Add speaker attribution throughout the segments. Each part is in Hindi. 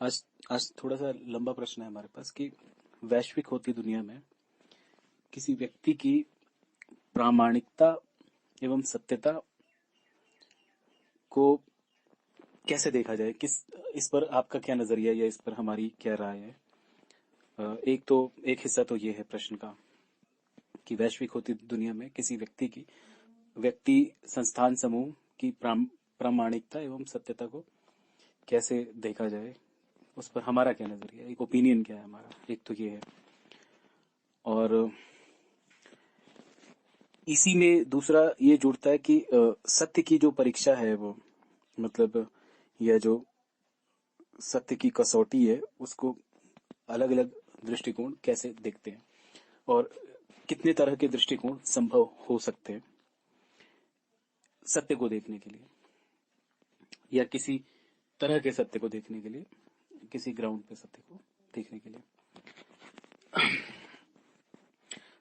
Speaker 1: आज आज थोड़ा सा लंबा प्रश्न है हमारे पास कि वैश्विक होती दुनिया में किसी व्यक्ति की प्रामाणिकता एवं सत्यता को कैसे देखा जाए। किस इस पर आपका क्या नजरिया या इस पर हमारी क्या राय है। एक हिस्सा तो ये है प्रश्न का कि वैश्विक होती दुनिया में किसी व्यक्ति संस्थान समूह की प्रामाणिकता एवं सत्यता को कैसे देखा जाए, उस पर हमारा क्या नजरिया है, एक ओपिनियन क्या है हमारा, एक तो ये है। और इसी में दूसरा ये जुड़ता है कि सत्य की जो परीक्षा है वो मतलब यह जो सत्य की कसौटी है उसको अलग अलग दृष्टिकोण कैसे देखते हैं और कितने तरह के दृष्टिकोण संभव हो सकते हैं सत्य को देखने के लिए या किसी तरह के सत्य को देखने के लिए, किसी ग्राउंड पे सत्य को देखने के लिए।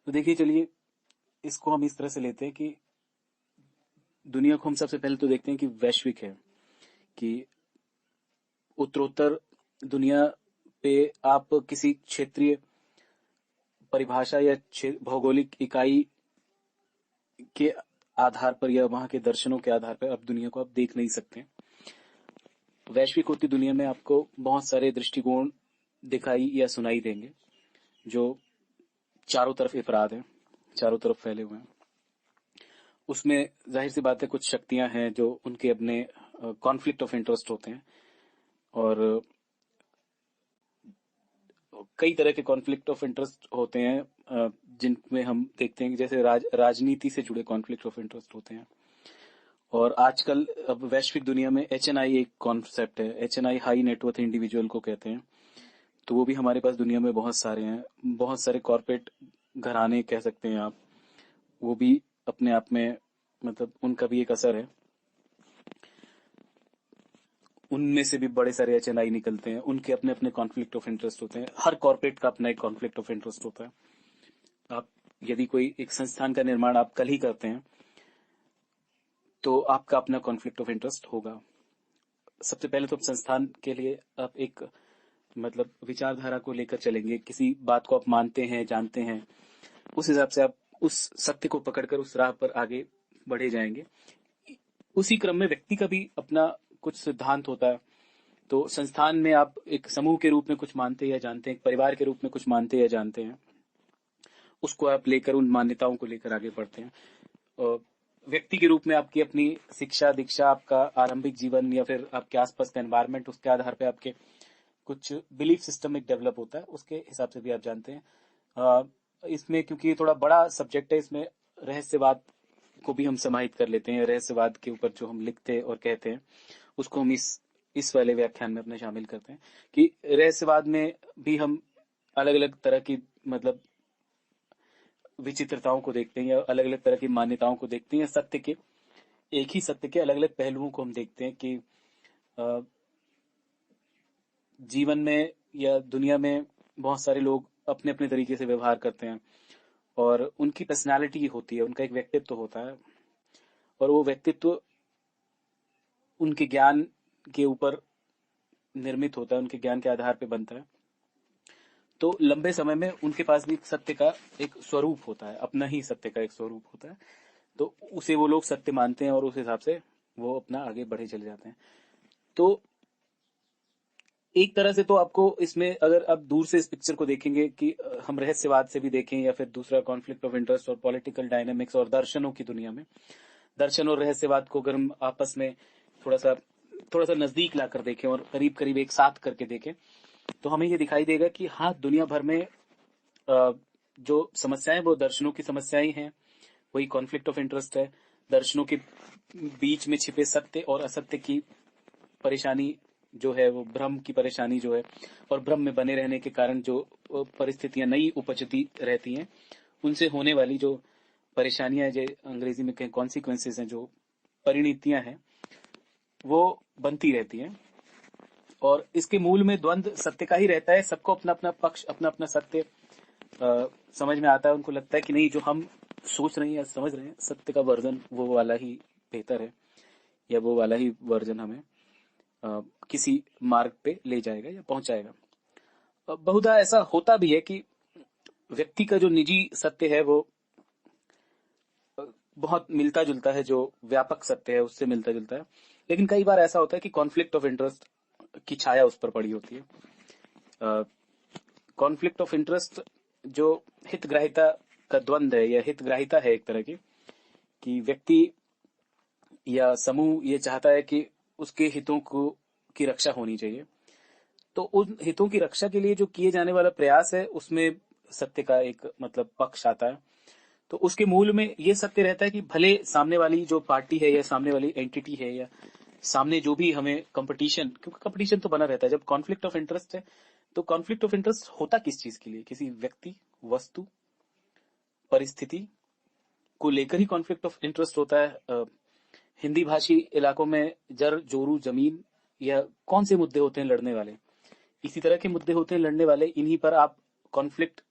Speaker 1: तो देखिए, चलिए इसको हम इस तरह से लेते हैं कि दुनिया को हम सबसे पहले तो देखते हैं कि वैश्विक है, कि उत्तरोत्तर दुनिया पे आप किसी क्षेत्रीय परिभाषा या भौगोलिक इकाई के आधार पर या वहां के दर्शनों के आधार पर अब दुनिया को आप देख नहीं सकते। वैश्विक होती दुनिया में आपको बहुत सारे दृष्टिकोण दिखाई या सुनाई देंगे जो चारों तरफ इफराद हैं, चारों तरफ फैले हुए हैं। उसमें जाहिर सी बात है कुछ शक्तियां हैं जो उनके अपने कॉन्फ्लिक्ट ऑफ इंटरेस्ट होते हैं और कई तरह के कॉन्फ्लिक्ट ऑफ इंटरेस्ट होते हैं जिनमें हम देखते हैं कि जैसे राजनीति से जुड़े कॉन्फ्लिक्ट ऑफ इंटरेस्ट होते हैं। और आजकल अब वैश्विक दुनिया में HNI एक कॉन्सेप्ट है, HNI हाई नेटवर्थ इंडिविजुअल को कहते हैं। तो वो भी हमारे पास दुनिया में बहुत सारे हैं, बहुत सारे कॉर्पोरेट घराने कह सकते हैं आप, वो भी अपने आप में मतलब उनका भी एक असर है। उनमें से भी बड़े सारे HNI निकलते हैं, उनके अपने अपने कॉन्फ्लिक्ट ऑफ इंटरेस्ट होते हैं। हर कॉर्पोरेट का अपना एक कॉन्फ्लिक्ट ऑफ इंटरेस्ट होता है। आप यदि कोई एक संस्थान का निर्माण आप कल ही करते हैं तो आपका अपना कॉन्फ्लिक्ट ऑफ इंटरेस्ट होगा। सबसे पहले तो आप संस्थान के लिए आप एक मतलब विचारधारा को लेकर चलेंगे, किसी बात को आप मानते हैं, जानते हैं, उस हिसाब से आप उस सत्य को पकड़कर उस राह पर आगे बढ़े जाएंगे। उसी क्रम में व्यक्ति का भी अपना कुछ सिद्धांत होता है। तो संस्थान में आप एक समूह के रूप में कुछ मानते या जानते हैं, एक परिवार के रूप में कुछ मानते या जानते हैं, उसको आप लेकर उन मान्यताओं को लेकर आगे बढ़ते हैं। और व्यक्ति के रूप में आपकी अपनी शिक्षा दीक्षा, आपका आरंभिक जीवन या फिर आपके आसपास का एनवायरनमेंट, उसके आधार पे आपके कुछ बिलीफ सिस्टम एक डेवलप होता है, उसके हिसाब से भी आप जानते हैं। इसमें क्योंकि ये थोड़ा बड़ा सब्जेक्ट है, इसमें रहस्यवाद को भी हम समाहित कर लेते हैं। रहस्यवाद के ऊपर जो हम लिखते और कहते हैं उसको हम इस वाले व्याख्यान में अपने शामिल करते हैं कि रहस्यवाद में भी हम अलग अलग तरह की मतलब विचित्रताओं को देखते हैं या अलग अलग तरह की मान्यताओं को देखते हैं। सत्य के एक ही सत्य के अलग अलग पहलुओं को हम देखते हैं कि जीवन में या दुनिया में बहुत सारे लोग अपने अपने तरीके से व्यवहार करते हैं और उनकी पर्सनालिटी होती है, उनका एक व्यक्तित्व होता है और वो व्यक्तित्व उनके ज्ञान के ऊपर निर्मित होता है, उनके ज्ञान के आधार पे बनता है। तो लंबे समय में उनके पास भी सत्य का एक स्वरूप होता है, अपना ही सत्य का एक स्वरूप होता है। तो उसे वो लोग सत्य मानते हैं और उस हिसाब से वो अपना आगे बढ़े चले जाते हैं। तो एक तरह से तो आपको इसमें अगर आप दूर से इस पिक्चर को देखेंगे कि हम रहस्यवाद से भी देखें या फिर दूसरा कॉन्फ्लिक्ट ऑफ इंटरेस्ट और पॉलिटिकल डायनेमिक्स और दर्शनों की दुनिया में, दर्शन और रहस्यवाद को अगर हम आपस में थोड़ा सा नजदीक लाकर देखें और करीब करीब एक साथ करके देखें तो हमें ये दिखाई देगा कि हाँ, दुनिया भर में जो समस्याएं वो दर्शनों की समस्याएं हैं, वही कॉन्फ्लिक्ट ऑफ इंटरेस्ट है। दर्शनों के बीच में छिपे सत्य और असत्य की परेशानी जो है, वो भ्रम की परेशानी जो है, और भ्रम में बने रहने के कारण जो परिस्थितियां नई उपजती रहती हैं, उनसे होने वाली जो परेशानियां, जो अंग्रेजी में कहें कॉन्सिक्वेंसेस हैं, जो परिणतियां हैं, वो बनती रहती हैं। और इसके मूल में द्वंद्व सत्य का ही रहता है। सबको अपना अपना पक्ष, अपना अपना सत्य समझ में आता है। उनको लगता है कि नहीं, जो हम सोच रहे हैं या समझ रहे हैं सत्य का वर्जन वो वाला ही बेहतर है या वो वाला ही वर्जन हमें किसी मार्ग पे ले जाएगा या पहुंचाएगा। बहुधा ऐसा होता भी है कि व्यक्ति का जो निजी सत्य है वो बहुत मिलता जुलता है, जो व्यापक सत्य है उससे मिलता जुलता है, लेकिन कई बार ऐसा होता है कि कॉन्फ्लिक्ट ऑफ इंटरेस्ट की छाया उस पर पड़ी होती है। कॉन्फ्लिक्ट ऑफ इंटरेस्ट जो हितग्राहिता का द्वंद है या हितग्राहिता है एक तरह की, कि व्यक्ति या समूह ये चाहता है कि उसके हितों को की रक्षा होनी चाहिए, तो उन हितों की रक्षा के लिए जो किए जाने वाला प्रयास है उसमें सत्य का एक मतलब पक्ष आता है। तो उसके मूल में ये सत्य रहता है कि भले सामने वाली जो पार्टी है या सामने वाली एंटिटी है या सामने जो भी हमें कंपटीशन, क्योंकि कंपटीशन तो बना रहता है जब कॉन्फ्लिक्ट ऑफ इंटरेस्ट है, तो कॉन्फ्लिक्ट ऑफ इंटरेस्ट होता किस चीज के लिए? किसी व्यक्ति, वस्तु, परिस्थिति को लेकर ही कॉन्फ्लिक्ट ऑफ इंटरेस्ट होता है। हिंदी भाषी इलाकों में जर जोरू जमीन या कौन से मुद्दे होते हैं लड़ने वाले, इसी तरह के मुद्दे होते हैं लड़ने वाले, इन्हीं पर आप कॉन्फ्लिक्ट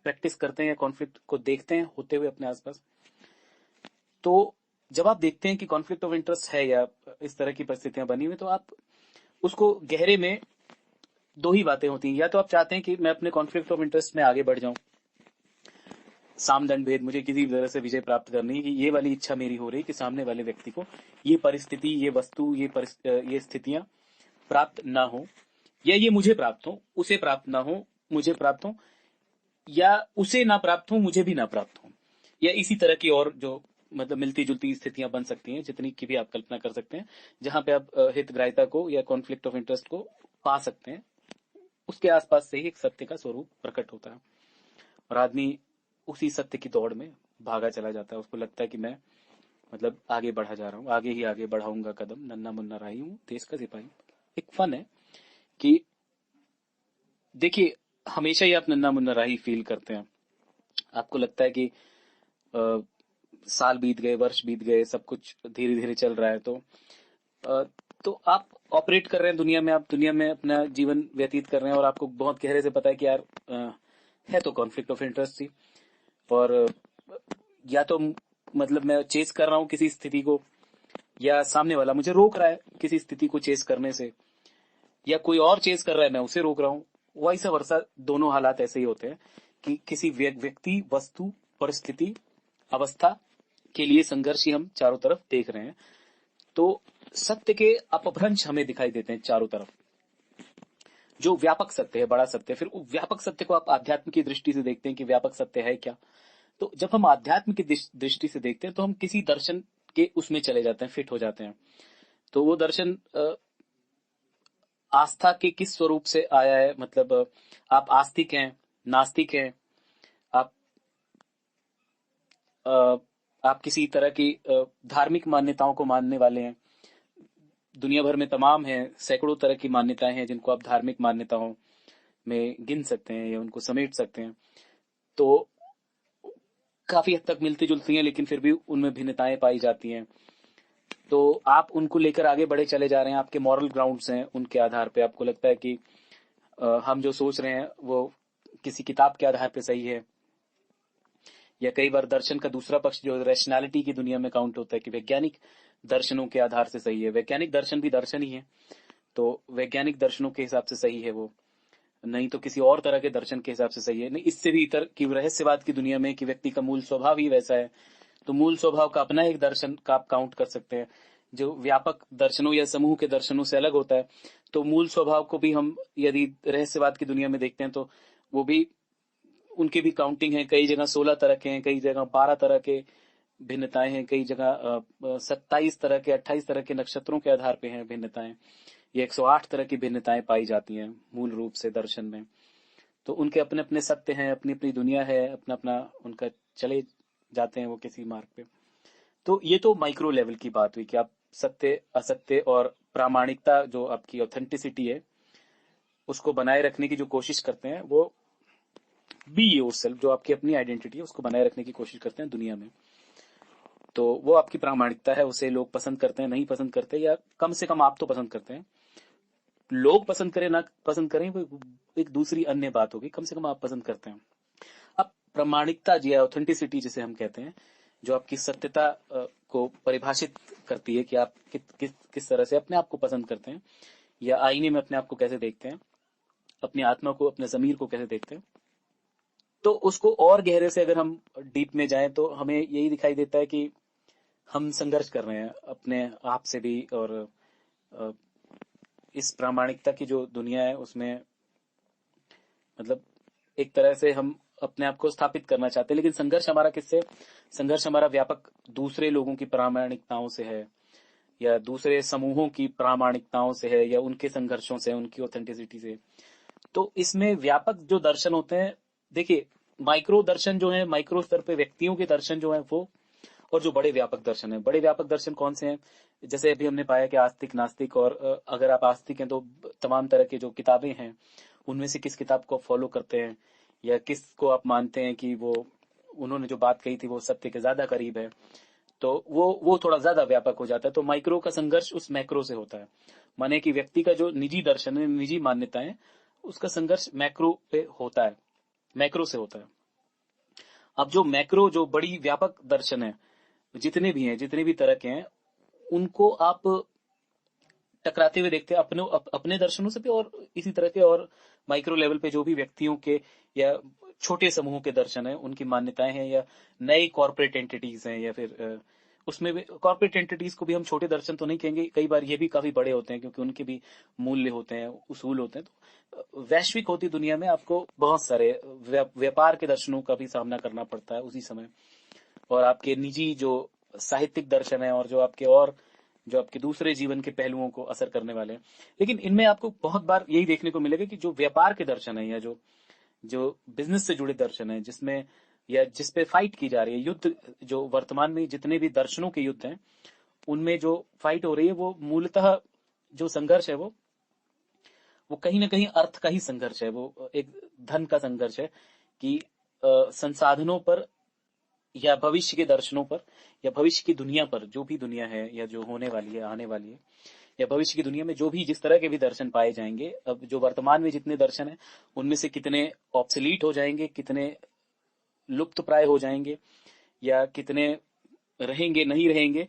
Speaker 1: प्रैक्टिस करते हैं या कॉन्फ्लिक्ट को देखते हैं होते हुए अपने आसपास। तो जब आप देखते हैं कि कॉन्फ्लिक्ट ऑफ इंटरेस्ट है या इस तरह की परिस्थितियां बनी हुई, तो आप उसको गहरे में दो ही बातें होती हैं, या तो आप चाहते हैं कि मैं अपने कॉन्फ्लिक्ट ऑफ इंटरेस्ट में आगे बढ़ जाऊं, सामदंड भेद, मुझे किसी भी तरह से विजय प्राप्त करनी है, कि ये वाली इच्छा मेरी हो रही है कि सामने वाले व्यक्ति को ये परिस्थिति, ये वस्तु, ये स्थितियां प्राप्त ना हो, या ये मुझे प्राप्त हो, उसे प्राप्त ना हो, मुझे प्राप्त हो, या उसे ना प्राप्त हो, मुझे भी ना प्राप्त हो, या इसी तरह की और जो मतलब मिलती जुलती स्थितियां बन सकती हैं, जितनी की भी आप कल्पना कर सकते हैं, जहां पे आप हितग्राहिता को या कॉन्फ्लिक्ट ऑफ इंटरेस्ट को पा सकते हैं, उसके आसपास से ही एक सत्य का स्वरूप प्रकट होता है और आदमी उसी सत्य की दौड़ में भागा चला जाता है। उसको लगता है कि मैं मतलब आगे बढ़ा जा रहा हूँ, आगे ही आगे बढ़ाऊंगा कदम, नन्ना मुन्ना राही हूँ, देश का सिपाही। एक फन है कि देखिए, हमेशा ही आप नन्ना मुन्ना राही फील करते हैं, आपको लगता है कि आ, साल बीत गए, वर्ष बीत गए, सब कुछ धीरे धीरे चल रहा है, अ, तो आप ऑपरेट कर रहे हैं दुनिया में, आप दुनिया में अपना जीवन व्यतीत कर रहे हैं और आपको बहुत गहरे से पता है कि यार है तो कॉन्फ्लिक्ट ऑफ इंटरेस्ट ही, और या तो मतलब मैं चेस कर रहा हूँ किसी स्थिति को, या सामने वाला मुझे रोक रहा है किसी स्थिति को चेस करने से, या कोई और चेस कर रहा है मैं उसे रोक रहा हूँ। वैसा वर्षा दोनों हालात ऐसे ही होते हैं कि किसी व्यक्ति, वस्तु, परिस्थिति, अवस्था के लिए संघर्ष ही हम चारों तरफ देख रहे हैं। तो सत्य के अपभ्रंश हमें दिखाई देते हैं चारों तरफ, जो व्यापक सत्य है, बड़ा सत्य है। फिर व्यापक सत्य को आप आध्यात्म की दृष्टि से देखते हैं कि व्यापक सत्य है क्या। तो जब हम आध्यात्म की दृष्टि से देखते हैं तो हम किसी दर्शन के उसमें चले जाते हैं, फिट हो जाते हैं। तो वो दर्शन आस्था के किस स्वरूप से आया है, मतलब आप आस्तिक हैं, नास्तिक हैं, आप आप किसी तरह की धार्मिक मान्यताओं को मानने वाले हैं। दुनिया भर में तमाम है, सैकड़ों तरह की मान्यताएं हैं जिनको आप धार्मिक मान्यताओं में गिन सकते हैं या उनको समेट सकते हैं। तो काफी हद तक मिलती जुलती हैं, लेकिन फिर भी उनमें भिन्नताएं पाई जाती हैं। तो आप उनको लेकर आगे बढ़े चले जा रहे हैं, आपके मॉरल ग्राउंड्स हैं, उनके आधार पे आपको लगता है कि हम जो सोच रहे हैं वो किसी किताब के आधार पे सही है, या कई बार दर्शन का दूसरा पक्ष जो रैशनैलिटी की दुनिया में काउंट होता है कि वैज्ञानिक दर्शनों के आधार से सही है। वैज्ञानिक दर्शन भी दर्शन ही है, तो वैज्ञानिक दर्शनों के हिसाब से सही है वो, नहीं तो किसी और तरह के दर्शन के हिसाब से सही है। नहीं, इससे भी इतर की रहस्यवाद की दुनिया में कि व्यक्ति का मूल स्वभाव ही वैसा है, तो मूल स्वभाव का अपना एक दर्शन का आप काउंट कर सकते हैं, जो व्यापक दर्शनों या समूह के दर्शनों से अलग होता है। तो मूल स्वभाव को भी हम यदि रहस्यवाद की दुनिया में देखते हैं तो वो भी, उनकी भी काउंटिंग है, कई जगह 16 तरह के हैं, कई जगह 12 तरह के भिन्नताएं हैं, कई जगह 27 तरह के, 28 तरह के नक्षत्रों के आधार पे हैं भिन्नताएं, ये 108 तरह की भिन्नताएं पाई जाती हैं मूल रूप से दर्शन में। तो उनके अपने अपने सत्य हैं, अपनी अपनी दुनिया है, अपना अपना उनका चले जाते हैं वो किसी मार्ग पे। तो ये तो माइक्रो लेवल की बात हुई कि आप सत्य, असत्य और प्रामाणिकता, जो आपकी ऑथेंटिसिटी है, उसको बनाए रखने की जो कोशिश करते हैं, वो बी योरसेल्फ, जो आपकी अपनी आइडेंटिटी है उसको बनाए रखने की कोशिश करते हैं दुनिया में। तो वो आपकी प्रामाणिकता है, उसे लोग पसंद करते हैं, नहीं पसंद करते, या कम से कम आप तो पसंद करते हैं। लोग पसंद करें ना पसंद करें वो एक दूसरी अन्य बात होगी, कम से कम आप पसंद करते हैं। अब प्रामाणिकता जी, ऑथेंटिसिटी जिसे हम कहते हैं, जो आपकी सत्यता आपको परिभाषित करती है कि आप किस तरह से अपने आप को पसंद करते हैं, या आईने में अपने आप को कैसे देखते हैं, अपनी आत्मा को, अपने ज़मीर को कैसे देखते हैं। तो उसको और गहरे से अगर हम डीप में जाएं तो हमें यही दिखाई देता है कि हम संघर्ष कर रहे हैं अपने आप से भी, और अ, इस प्रामाणिकता की जो दुनिया है उसमें मतलब एक तरह से हम अपने आप को स्थापित करना चाहते हैं, लेकिन संघर्ष हमारा किससे, संघर्ष हमारा व्यापक दूसरे लोगों की प्रामाणिकताओं से है, या दूसरे समूहों की प्रामाणिकताओं से है, या उनके संघर्षों से, उनकी ऑथेंटिसिटी से। तो इसमें व्यापक जो दर्शन होते हैं, देखिए माइक्रो दर्शन जो है, माइक्रो स्तर पे व्यक्तियों के दर्शन जो है वो, और जो बड़े व्यापक दर्शन है, बड़े व्यापक दर्शन कौन से हैं, जैसे अभी हमने पाया कि आस्तिक नास्तिक, और अगर आप आस्तिक हैं तो तमाम तरह की जो किताबें हैं उनमें से किस किताब को आप फॉलो करते हैं, या किस को आप मानते हैं कि वो उन्होंने जो बात कही थी वो सत्य के ज्यादा करीब है, तो वो थोड़ा ज्यादा व्यापक हो जाता है। तो माइक्रो का संघर्ष उस मैक्रो से होता है, माने कि व्यक्ति का जो निजी दर्शन है, निजी मान्यताएं, उसका संघर्ष मैक्रो पे होता है, मैक्रो से होता है। अब जो मैक्रो, जो बड़ी व्यापक दर्शन है, जितने भी हैं, जितने भी तरह के हैं, उनको आप टकराते हुए देखते हैं अपने दर्शनों से भी, और इसी तरह के और माइक्रो लेवल पे जो भी व्यक्तियों के या छोटे समूहों के दर्शन है, उनकी मान्यताएं हैं, या नई कॉर्पोरेट एंटिटीज हैं, या फिर उसमें भी कॉर्पोरेट एंटिटीज को भी हम छोटे दर्शन तो नहीं कहेंगे, कई बार ये भी काफी बड़े होते हैं क्योंकि उनके भी मूल्य होते हैं, उसूल होते हैं। तो वैश्विक होती दुनिया में आपको बहुत सारे व्यापार के दर्शनों का भी सामना करना पड़ता है उसी समय, और आपके निजी जो साहित्यिक दर्शन है, और जो आपके दूसरे जीवन के पहलुओं को असर करने वाले हैं। लेकिन इनमें आपको बहुत बार यही देखने को मिलेगा कि जो व्यापार के दर्शन है, या जो जो बिजनेस से जुड़े दर्शन है, जिसमें या जिस पे फाइट की जा रही है, युद्ध, जो वर्तमान में जितने भी दर्शनों के युद्ध हैं उनमें जो फाइट हो रही है, वो मूलतः जो संघर्ष है वो कहीं ना कहीं अर्थ का ही संघर्ष है, वो एक धन का संघर्ष है कि संसाधनों पर, या भविष्य के दर्शनों पर, या भविष्य की दुनिया पर, जो भी दुनिया है या जो होने वाली है, आने वाली है, या भविष्य की दुनिया में जो भी जिस तरह के भी दर्शन पाए जाएंगे, अब जो वर्तमान में जितने दर्शन हैं उनमें से कितने ऑब्सोलीट हो जाएंगे, कितने लुप्त प्राय हो जाएंगे, या कितने रहेंगे, नहीं रहेंगे,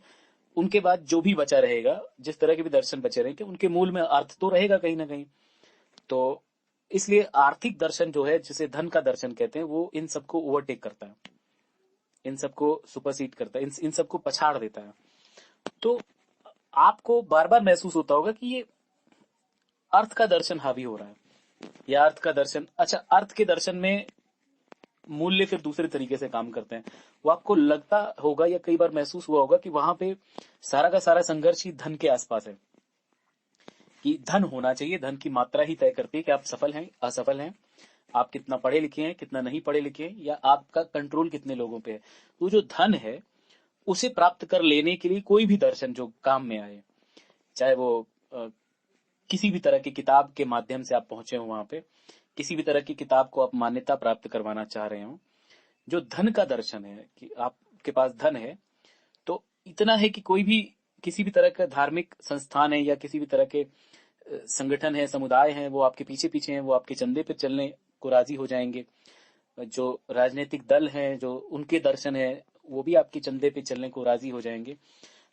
Speaker 1: उनके बाद जो भी बचा रहेगा, जिस तरह के भी दर्शन बचे रहेंगे, उनके मूल में अर्थ तो रहेगा कहीं ना कहीं। तो इसलिए आर्थिक दर्शन जो है, जिसे धन का दर्शन कहते हैं, वो इन सबको ओवरटेक करता है, इन सबको सुपरसीड करता है, इन सबको पछाड़ देता है। तो आपको बार बार महसूस होता होगा कि ये अर्थ का दर्शन हावी हो रहा है, या अर्थ का दर्शन, अच्छा अर्थ के दर्शन में मूल्य फिर दूसरे तरीके से काम करते हैं। वो आपको लगता होगा या कई बार महसूस हुआ होगा कि वहां पे सारा का सारा संघर्ष ही धन के आसपास है, कि धन होना चाहिए, धन की मात्रा ही तय करती है कि आप सफल हैं, असफल हैं, आप कितना पढ़े लिखे हैं, कितना नहीं पढ़े लिखे हैं, या आपका कंट्रोल कितने लोगों पे है। तो जो धन है उसे प्राप्त कर लेने के लिए कोई भी दर्शन जो काम में आए, चाहे वो किसी भी तरह की किताब के माध्यम से आप पहुंचे हो वहां पे, किसी भी तरह की किताब को आप मान्यता प्राप्त करवाना चाह रहे हो, जो धन का दर्शन है कि आपके पास धन है, तो इतना है कि कोई भी किसी भी तरह का धार्मिक संस्थान है, या किसी भी तरह के संगठन है, समुदाय है, वो आपके पीछे पीछे हैं, वो आपके चंदे पे चलने को राजी हो जाएंगे। जो राजनीतिक दल हैं, जो उनके दर्शन है, वो भी आपके चंदे पे चलने को राजी हो जाएंगे।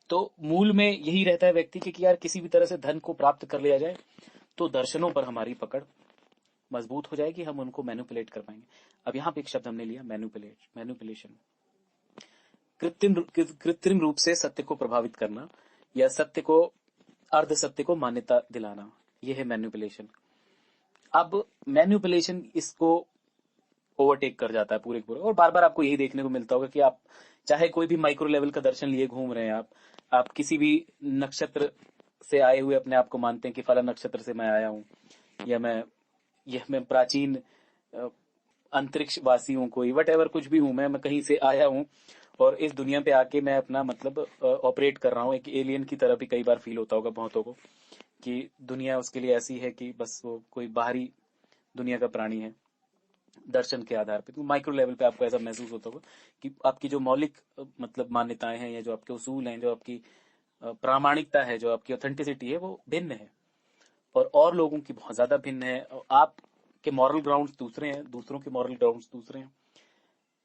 Speaker 1: तो मूल में यही रहता है व्यक्ति के कि यार किसी भी तरह से धन को प्राप्त कर लिया जाए, तो दर्शनों पर हमारी पकड़ मजबूत हो जाएगी, हम उनको मैनिपुलेट कर पाएंगे। अब यहाँ पे एक शब्द हमने लिया, मैनिपुलेशन, कृत्रिम रूप से सत्य को प्रभावित करना, या सत्य को, अर्ध सत्य को मान्यता दिलाना, यह है मैनिपुलेशन। अब मैनिपुलेशन इसको ओवरटेक कर जाता है पूरे के पूरे, और बार बार आपको यही देखने को मिलता होगा कि आप चाहे कोई भी माइक्रो लेवल का दर्शन लिए घूम रहे हैं, आप किसी भी नक्षत्र से आए हुए अपने आप को मानते हैं कि फला नक्षत्र से मैं आया हूँ, या मैं प्राचीन अंतरिक्ष वासी हूँ, कोई वट एवर कुछ भी हूँ, मैं कहीं से आया हूँ, और इस दुनिया पे आके मैं अपना मतलब ऑपरेट कर रहा हूँ। एक एलियन की तरह भी कई बार फील होता होगा बहुतों को, कि दुनिया उसके लिए ऐसी है कि बस वो कोई बाहरी दुनिया का प्राणी है दर्शन के आधार पे। तो माइक्रो लेवल पे आपको ऐसा महसूस होता होगा कि आपकी जो मौलिक मतलब मान्यताएं हैं, या जो आपके उसूल हैं, जो आपकी प्रामाणिकता है, जो आपकी ऑथेंटिसिटी है, वो भिन्न है, और लोगों की बहुत ज्यादा भिन्न है। और आपके मॉरल ग्राउंड्स दूसरे हैं, दूसरों के मॉरल ग्राउंड्स दूसरे हैं।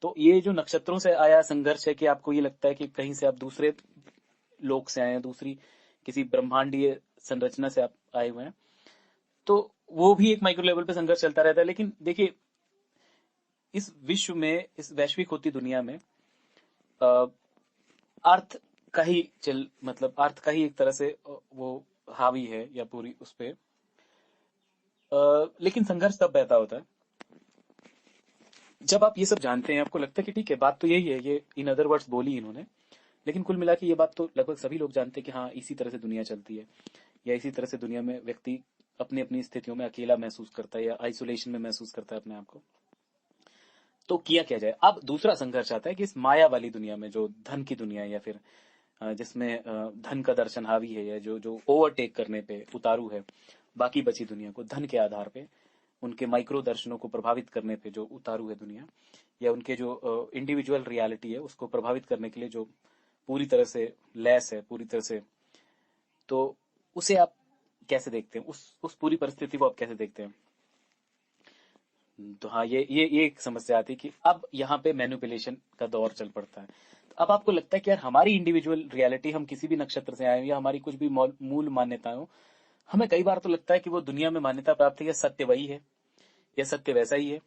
Speaker 1: तो ये जो नक्षत्रों से आया संघर्ष है कि आपको ये लगता है कि कहीं से आप दूसरे लोक से आए हैं, दूसरी किसी ब्रह्मांडीय संरचना से आप आए हुए हैं, तो वो भी एक माइक्रो लेवल पे संघर्ष चलता रहता है। लेकिन देखिए, इस विश्व में, इस वैश्विक होती दुनिया में अ, अर्थ का ही मतलब अर्थ का ही एक तरह से वो हावी है या पूरी उस पे। लेकिन संघर्ष तब पैदा होता है जब आप ये सब जानते हैं, आपको लगता है कि ठीक है, बात तो यही है, ये इन अदर वर्ड्स बोली इन्होंने, लेकिन कुल मिला के ये बात तो लगभग सभी लोग जानते हैं कि हाँ, इसी तरह से दुनिया चलती है, या इसी तरह से दुनिया में व्यक्ति अपनी अपनी स्थितियों में अकेला महसूस करता है या आइसोलेशन में महसूस करता है अपने आप को। तो किया क्या जाए? अब दूसरा संघर्ष आता है कि इस माया वाली दुनिया में, जो धन की दुनिया है, या फिर जिसमें धन का दर्शन हावी है, या जो जो ओवरटेक करने पे उतारू है बाकी बची दुनिया को, धन के आधार पे उनके माइक्रो दर्शनों को प्रभावित करने पे जो उतारू है दुनिया, या उनके जो इंडिविजुअल रियलिटी है उसको प्रभावित करने के लिए जो पूरी तरह से लैस है, पूरी तरह से, तो उसे आप कैसे देखते हैं? उस पूरी परिस्थिति को आप कैसे देखते हैं? तो हाँ, ये एक समस्या आती है कि अब यहाँ पे मैनिपुलेशन का दौर चल पड़ता है। तो अब आपको लगता है कि यार, हमारी इंडिविजुअल रियलिटी, हम किसी भी नक्षत्र से आए हो या हमारी कुछ भी मूल मान्यताएं हो, हमें कई बार तो लगता है कि वो दुनिया में मान्यता प्राप्त है या सत्य वही है, या सत्य वैसा ही है।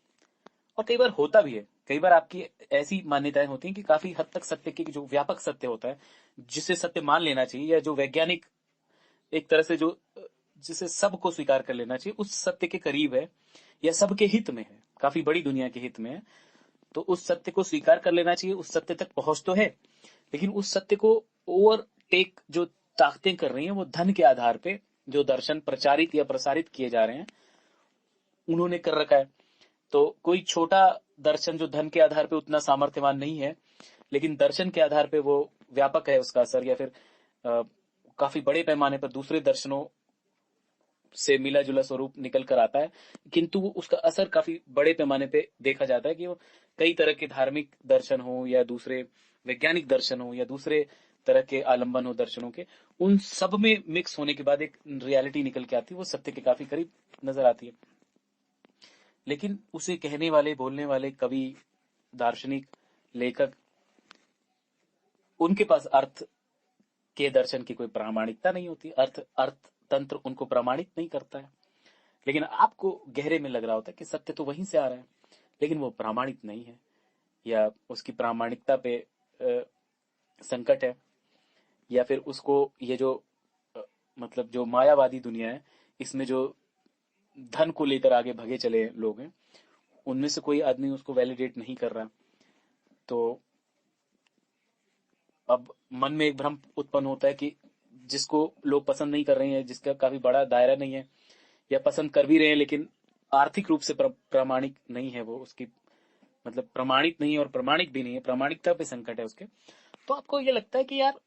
Speaker 1: और कई बार होता भी है, कई बार आपकी ऐसी मान्यताएं होती हैं कि काफी हद तक सत्य की, जो व्यापक सत्य होता है, जिसे सत्य मान लेना चाहिए, या जो वैज्ञानिक एक तरह से जो जिसे सबको स्वीकार कर लेना चाहिए, उस सत्य के करीब है, या सबके हित में है, काफी बड़ी दुनिया के हित में है, तो उस सत्य को स्वीकार कर लेना चाहिए, उस सत्य तक पहुंच तो है। लेकिन उस सत्य को ओवरटेक जो ताकतें कर रही हैं, वो धन के आधार पे जो दर्शन प्रचारित या प्रसारित किए जा रहे हैं, उन्होंने कर रखा है। तो कोई छोटा दर्शन जो धन के आधार पे उतना सामर्थ्यवान नहीं है, लेकिन दर्शन के आधार पे वो व्यापक है उसका असर, या फिर काफी बड़े पैमाने पर दूसरे दर्शनों से मिला जुला स्वरूप निकल कर आता है, किंतु उसका असर काफी बड़े पैमाने पे देखा जाता है कि वो कई तरह के धार्मिक दर्शन हो, या दूसरे वैज्ञानिक दर्शन हो, या दूसरे तरह के आलंबन हो दर्शनों के, उन सब में मिक्स होने के बाद एक रियलिटी निकल के आती है, वो सत्य के काफी करीब नजर आती है। लेकिन उसे कहने वाले, बोलने वाले कवि, दार्शनिक, लेखक, उनके पास अर्थ के दर्शन की कोई प्रामाणिकता नहीं होती, अर्थ अर्थ तंत्र उनको प्रमाणित नहीं करता है। लेकिन आपको गहरे में लग रहा होता है कि सत्य तो वहीं से आ रहा है, लेकिन वो प्रामाणिक नहीं है, या उसकी प्रामाणिकता पे संकट है, या फिर उसको ये जो अ, मतलब जो मायावादी दुनिया है, इसमें जो धन को लेकर आगे भगे चले लोग हैं, उनमें से कोई आदमी उसको वैलिडेट नहीं कर रहा। तो अब मन में एक भ्रम उत्पन्न होता है कि जिसको लोग पसंद नहीं कर रहे हैं, जिसका काफी बड़ा दायरा नहीं है, या पसंद कर भी रहे हैं लेकिन आर्थिक रूप से प्रामाणिक नहीं है वो, उसकी मतलब प्रमाणित नहीं है और प्रमाणिक भी नहीं है, प्रामाणिकता पे संकट है उसके। तो आपको ये लगता है कि यार,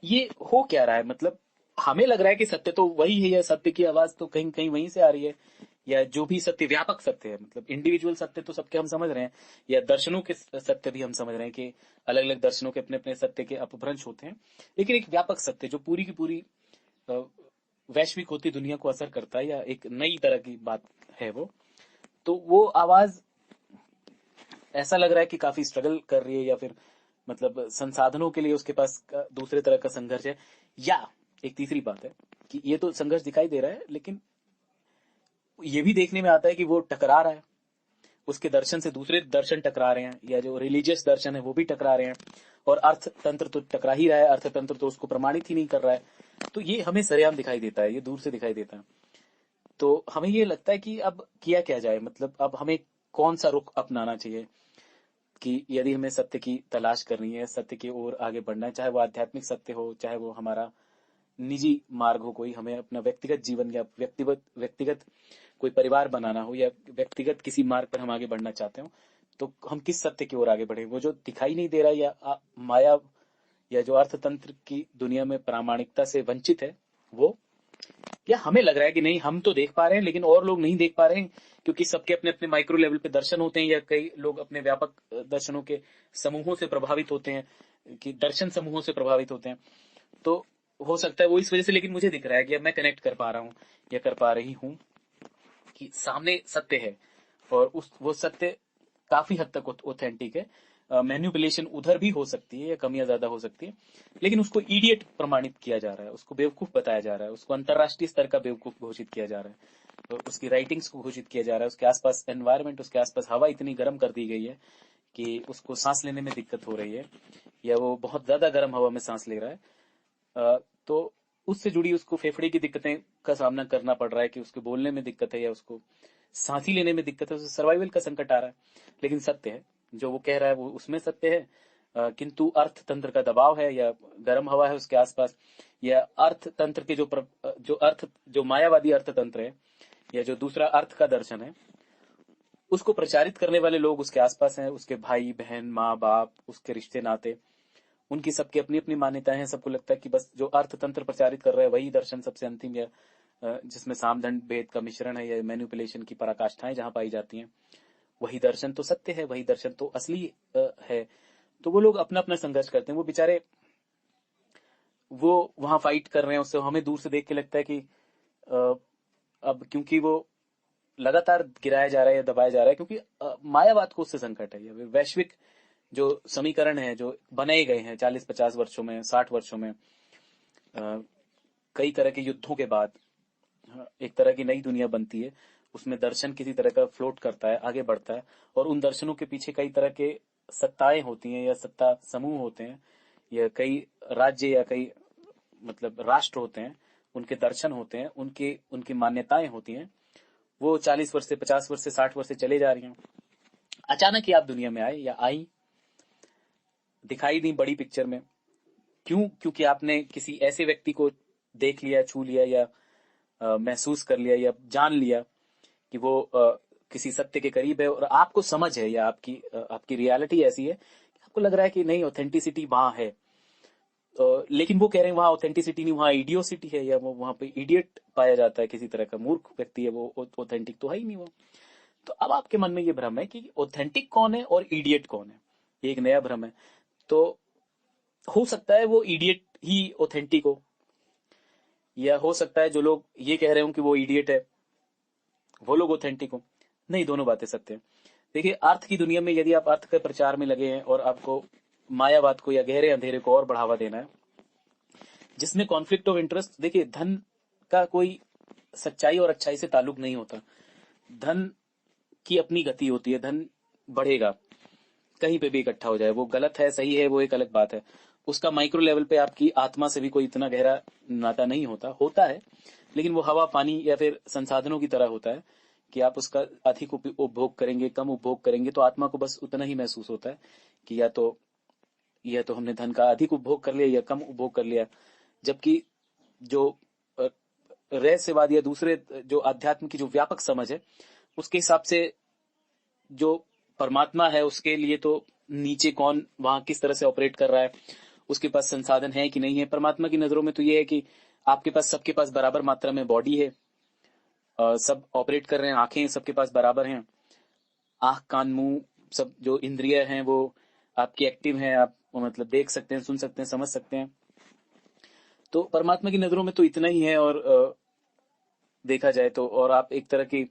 Speaker 1: ये हो क्या रहा है? मतलब हमें लग रहा है कि सत्य तो वही है, या सत्य की आवाज तो कहीं कहीं वहीं से आ रही है, या जो भी सत्य व्यापक सत्य है, मतलब इंडिविजुअल सत्य तो सबके हम समझ रहे हैं, या दर्शनों के सत्य भी हम समझ रहे हैं कि अलग अलग दर्शनों के अपने अपने सत्य के अपभ्रंश होते हैं, लेकिन एक व्यापक सत्य जो पूरी की पूरी अ, वैश्विक होती दुनिया को असर करता है, या एक नई तरह की बात है तो वो आवाज ऐसा लग रहा है कि काफी स्ट्रगल कर रही है, या फिर मतलब संसाधनों के लिए उसके पास दूसरे तरह का संघर्ष है। या एक तीसरी बात है कि ये तो संघर्ष दिखाई दे रहा है, लेकिन ये भी देखने में आता है कि वो टकरा रहा है, उसके दर्शन से दूसरे दर्शन टकरा रहे हैं, या जो रिलीजियस दर्शन है वो भी टकरा रहे हैं, और अर्थतंत्र तो टकरा ही रहा है, अर्थतंत्र तो उसको प्रमाणित ही नहीं कर रहा है। तो ये हमें सरेआम दिखाई देता है, ये दूर से दिखाई देता है। तो हमें ये लगता है कि अब किया क्या जाए, मतलब अब हमें कौन सा रुख अपनाना चाहिए, कि यदि हमें सत्य की तलाश करनी है, सत्य की ओर आगे बढ़ना है, चाहे वो आध्यात्मिक सत्य हो, चाहे वो हमारा निजी मार्ग हो, कोई हमें अपना व्यक्तिगत जीवन या व्यक्तिगत व्यक्तिगत कोई परिवार बनाना हो, या व्यक्तिगत किसी मार्ग पर हम आगे बढ़ना चाहते हो, तो हम किस सत्य की ओर आगे बढ़े? वो जो दिखाई नहीं दे रहा, या माया, या जो अर्थतंत्र की दुनिया में प्रामाणिकता से वंचित है, वो, या हमें लग रहा है कि नहीं, हम तो देख पा रहे हैं लेकिन और लोग नहीं देख पा रहे हैं, क्योंकि सबके अपने अपने माइक्रो लेवल पे दर्शन होते हैं, या कई लोग अपने व्यापक दर्शनों के समूहों से प्रभावित होते हैं, कि दर्शन समूहों से प्रभावित होते हैं। तो हो सकता है वो इस वजह से, लेकिन मुझे दिख रहा है कि अब मैं कनेक्ट कर पा रहा हूँ, या कर पा रही हूँ, कि सामने सत्य है, और उस वो सत्य काफी हद तक ऑथेंटिक है। मैन्युपुलेशन उधर भी हो सकती है या कम या ज्यादा हो सकती है, लेकिन उसको इडियट प्रमाणित किया जा रहा है, उसको बेवकूफ बताया जा रहा है, उसको अंतरराष्ट्रीय स्तर का बेवकूफ घोषित किया जा रहा है, तो उसकी राइटिंग्स को घोषित किया जा रहा है, उसके आसपास एनवायरनमेंट, उसके आसपास हवा इतनी गर्म कर दी गई है कि उसको सांस लेने में दिक्कत हो रही है, या वो बहुत ज्यादा गर्म हवा में सांस ले रहा है। तो उससे जुड़ी उसको फेफड़े की दिक्कतें का सामना करना पड़ रहा है, कि उसके बोलने में दिक्कत है या उसको सांस ही लेने में दिक्कत है, उसे सर्वाइवल का संकट आ रहा है। लेकिन सत्य है, जो वो कह रहा है वो उसमें सत्य है। किंतु अर्थतंत्र का दबाव है, या गर्म हवा है उसके आसपास, या अर्थतंत्र के जो मायावादी अर्थतंत्र है, या जो दूसरा अर्थ का दर्शन है, उसको प्रचारित करने वाले लोग उसके आसपास हैं, उसके भाई बहन माँ बाप, उसके रिश्ते नाते, उनकी सबकी अपनी अपनी मान्यताएं हैं। सबको लगता है कि बस जो अर्थतंत्र प्रचारित कर रहा है वही दर्शन सबसे अंतिम, या जिसमें सामदंड भेद का मिश्रण है, या मैन्युपुलेशन की पराकाष्ठाएं जहां पाई जाती हैं, वही दर्शन तो सत्य है, वही दर्शन तो असली है। तो वो लोग अपना अपना संघर्ष करते हैं, वो बेचारे वो वहां फाइट कर रहे हैं, उससे हमें दूर से देख के लगता है कि अब क्योंकि वो लगातार गिराया जा रहा है या दबाया जा रहा है, क्योंकि मायावाद को उससे संकट है, या वैश्विक जो समीकरण है जो बनाए गए हैं 40-50 वर्षों में, 60 वर्षों में, कई तरह के युद्धों के बाद एक तरह की नई दुनिया बनती है, उसमें दर्शन किसी तरह का फ्लोट करता है, आगे बढ़ता है, और उन दर्शनों के पीछे कई तरह के सत्ताएं होती हैं या सत्ता समूह होते हैं, या कई राज्य या कई मतलब राष्ट्र होते हैं, उनके दर्शन होते हैं, उनकी उनकी मान्यताएं होती हैं। वो 40 वर्ष से 50 वर्ष से 60 वर्ष से चले जा रही हैं। अचानक ही आप दुनिया में आए या आई, दिखाई दी बड़ी पिक्चर में। क्यों? क्योंकि आपने किसी ऐसे व्यक्ति को देख लिया, छू लिया, या महसूस कर लिया, या जान लिया कि वो किसी सत्य के करीब है, और आपको समझ है, या आपकी रियलिटी ऐसी है कि आपको लग रहा है कि नहीं, ऑथेंटिसिटी वहां है। लेकिन वो कह रहे हैं वहां ऑथेंटिसिटी नहीं, वहां इडियोसिटी है, या वो वहां पे इडियट पाया जाता है, किसी तरह का मूर्ख व्यक्ति है वो, ऑथेंटिक तो है ही नहीं वो। तो अब आपके मन में ये भ्रम है कि ऑथेंटिक कौन है और इडियट कौन है, ये एक नया भ्रम है। तो हो सकता है वो इडियट ही ऑथेंटिक हो, या हो सकता है जो लोग ये कह रहे हो कि वो इडियट है वो लोग ऑथेंटिक हो। नहीं, दोनों बातें सत्य है। देखिए, अर्थ की दुनिया में यदि आप अर्थ के प्रचार में लगे हैं और आपको मायावाद को या गहरे अंधेरे को और बढ़ावा देना है, जिसमें कॉन्फ्लिक्ट ऑफ इंटरेस्ट, देखिए धन का कोई सच्चाई और अच्छाई से ताल्लुक नहीं होता। धन की अपनी गति होती है, धन बढ़ेगा, कहीं पे भी इकट्ठा हो जाए, वो गलत है सही है वो एक अलग बात है। उसका माइक्रो लेवल पे आपकी आत्मा से भी कोई इतना गहरा नाता नहीं होता, होता है, लेकिन वो हवा पानी या फिर संसाधनों की तरह होता है कि आप उसका अधिक उपभोग करेंगे, कम उपभोग करेंगे, तो आत्मा को बस उतना ही महसूस होता है कि या तो हमने धन का अधिक उपभोग कर लिया या कम उपभोग कर लिया। जबकि जो रहस्यवाद या दूसरे जो आध्यात्म की जो व्यापक समझ है, उसके हिसाब से जो परमात्मा है उसके लिए तो नीचे कौन वहां किस तरह से ऑपरेट कर रहा है, उसके पास संसाधन है कि नहीं है। परमात्मा की नजरों में तो ये है कि आपके पास, सबके पास बराबर मात्रा में बॉडी है, सब ऑपरेट कर रहे हैं, आंखें सबके पास बराबर हैं, आंख कान मुंह सब जो इंद्रिय हैं वो आपकी एक्टिव हैं, आप मतलब देख सकते हैं, सुन सकते हैं, समझ सकते हैं। तो परमात्मा की नजरों में तो इतना ही है। और देखा जाए तो, और आप एक तरह की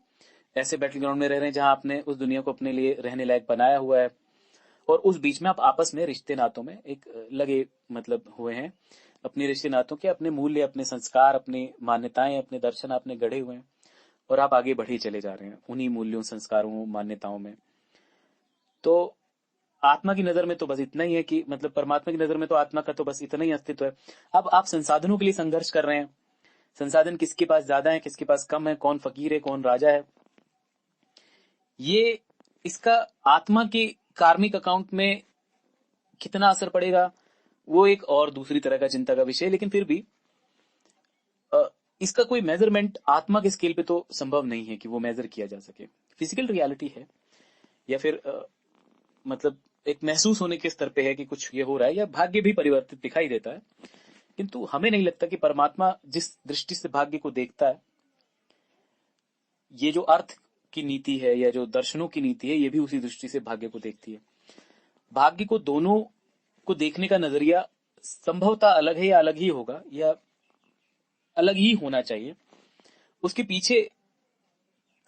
Speaker 1: ऐसे बैटल ग्राउंड में रह रहे हैं जहां आपने उस दुनिया को अपने लिए रहने लायक बनाया हुआ है, और उस बीच में आप आपस में रिश्ते नातों में एक लगे मतलब हुए हैं, अपने रिश्ते नातों के अपने मूल्य, अपने संस्कार, अपनी मान्यताएं, अपने दर्शन आपने गढ़े हुए हैं, और आप आगे बढ़े चले जा रहे हैं उन्हीं मूल्यों, संस्कारों, मान्यताओं में। तो आत्मा की नजर में तो बस इतना ही है कि मतलब परमात्मा की नजर में तो आत्मा का तो बस इतना ही अस्तित्व है। अब आप संसाधनों के लिए संघर्ष कर रहे हैं, संसाधन किसके पास ज्यादा है, किसके पास कम है, कौन फकीर है, कौन राजा है, ये इसका आत्मा के कार्मिक अकाउंट में कितना असर पड़ेगा, वो एक और दूसरी तरह का चिंता का विषय है। लेकिन फिर भी इसका कोई मेजरमेंट आत्मा के स्केल पे तो संभव नहीं है कि वो मेजर किया जा सके। फिजिकल रियलिटी है, या फिर मतलब एक महसूस होने के स्तर पे है कि कुछ ये हो रहा है, या भाग्य भी परिवर्तित दिखाई देता है। किंतु हमें नहीं लगता कि परमात्मा जिस दृष्टि से भाग्य को देखता है, ये जो अर्थ की नीति है या जो दर्शनों की नीति है, ये भी उसी दृष्टि से भाग्य को देखती है। भाग्य को दोनों को देखने का नजरिया संभवतः अलग है, या अलग ही होगा, या अलग ही होना चाहिए। उसके पीछे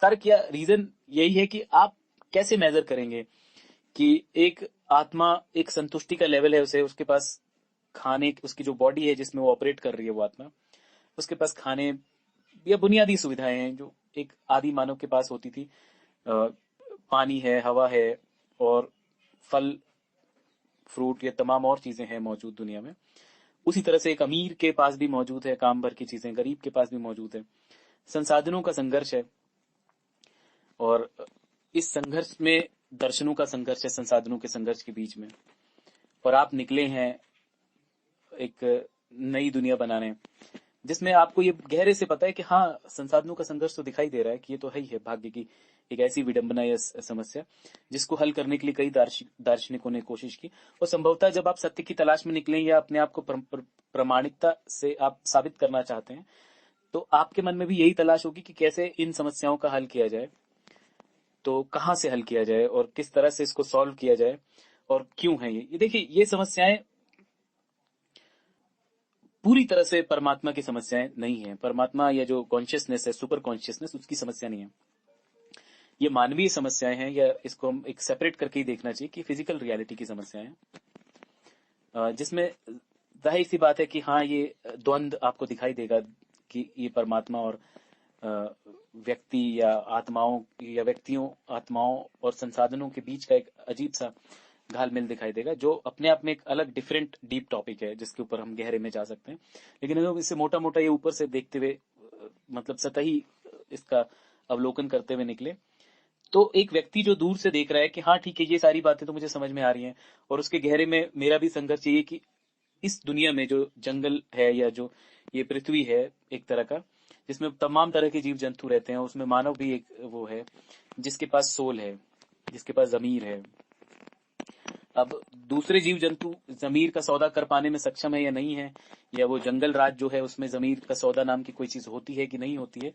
Speaker 1: तर्क या रीजन यही है कि आप कैसे मेजर करेंगे कि एक आत्मा एक संतुष्टि का लेवल है, उसे उसके पास खाने, उसकी जो बॉडी है जिसमें वो ऑपरेट कर रही है वो आत्मा, उसके पास खाने या बुनियादी सुविधाएं हैं जो एक आदि मानव के पास होती थी। पानी है, हवा है और फल फ्रूट, ये तमाम और चीजें हैं मौजूद दुनिया में। उसी तरह से एक अमीर के पास भी मौजूद है काम भर की चीजें, गरीब के पास भी मौजूद है। संसाधनों का संघर्ष है और इस संघर्ष में दर्शनों का संघर्ष है, संसाधनों के संघर्ष के बीच में। और आप निकले हैं एक नई दुनिया बनाने, जिसमें आपको ये गहरे से पता है कि हाँ, संसाधनों का संघर्ष तो दिखाई दे रहा है कि ये तो है ही है भाग्य की एक ऐसी विडंबना या समस्या जिसको हल करने के लिए कई दार्शनिकों ने कोशिश की। और संभवतः जब आप सत्य की तलाश में निकलें या अपने आप को प्रामाणिकता से आप साबित करना चाहते हैं, तो आपके मन में भी यही तलाश होगी कि कैसे इन समस्याओं का हल किया जाए, तो कहाँ से हल किया जाए और किस तरह से इसको सॉल्व किया जाए और क्यों है ये देखिए, ये समस्याएं पूरी तरह से परमात्मा की समस्याएं नहीं है। परमात्मा या जो कॉन्शियसनेस है, सुपर कॉन्शियसनेस, उसकी समस्या नहीं है। ये मानवीय समस्याएं हैं, या इसको हम एक सेपरेट करके ही देखना चाहिए कि फिजिकल रियलिटी की समस्याएं, जिसमें जाहिर सी बात है कि हाँ, ये द्वंद आपको दिखाई देगा कि ये परमात्मा और व्यक्ति या आत्माओं या व्यक्तियों, आत्माओं और संसाधनों के बीच का एक अजीब सा घालमेल दिखाई देगा, जो अपने आप में एक अलग डिफरेंट डीप टॉपिक है जिसके ऊपर हम गहरे में जा सकते हैं। लेकिन अगर इसे मोटा मोटा ये ऊपर से देखते हुए मतलब सतही इसका अवलोकन करते हुए निकले, तो एक व्यक्ति जो दूर से देख रहा है कि हाँ ठीक है, ये सारी बातें तो मुझे समझ में आ रही हैं, और उसके गहरे में मेरा भी संघर्ष ये कि इस दुनिया में जो जंगल है या जो ये पृथ्वी है एक तरह का, जिसमें तमाम तरह के जीव जंतु रहते हैं, उसमें मानव भी एक वो है जिसके पास सोल है, जिसके पास जमीर है। अब दूसरे जीव जंतु जमीर का सौदा कर पाने में सक्षम है या नहीं है, या वो जंगल राज जो है उसमें जमीर का सौदा नाम की कोई चीज होती है कि नहीं होती है,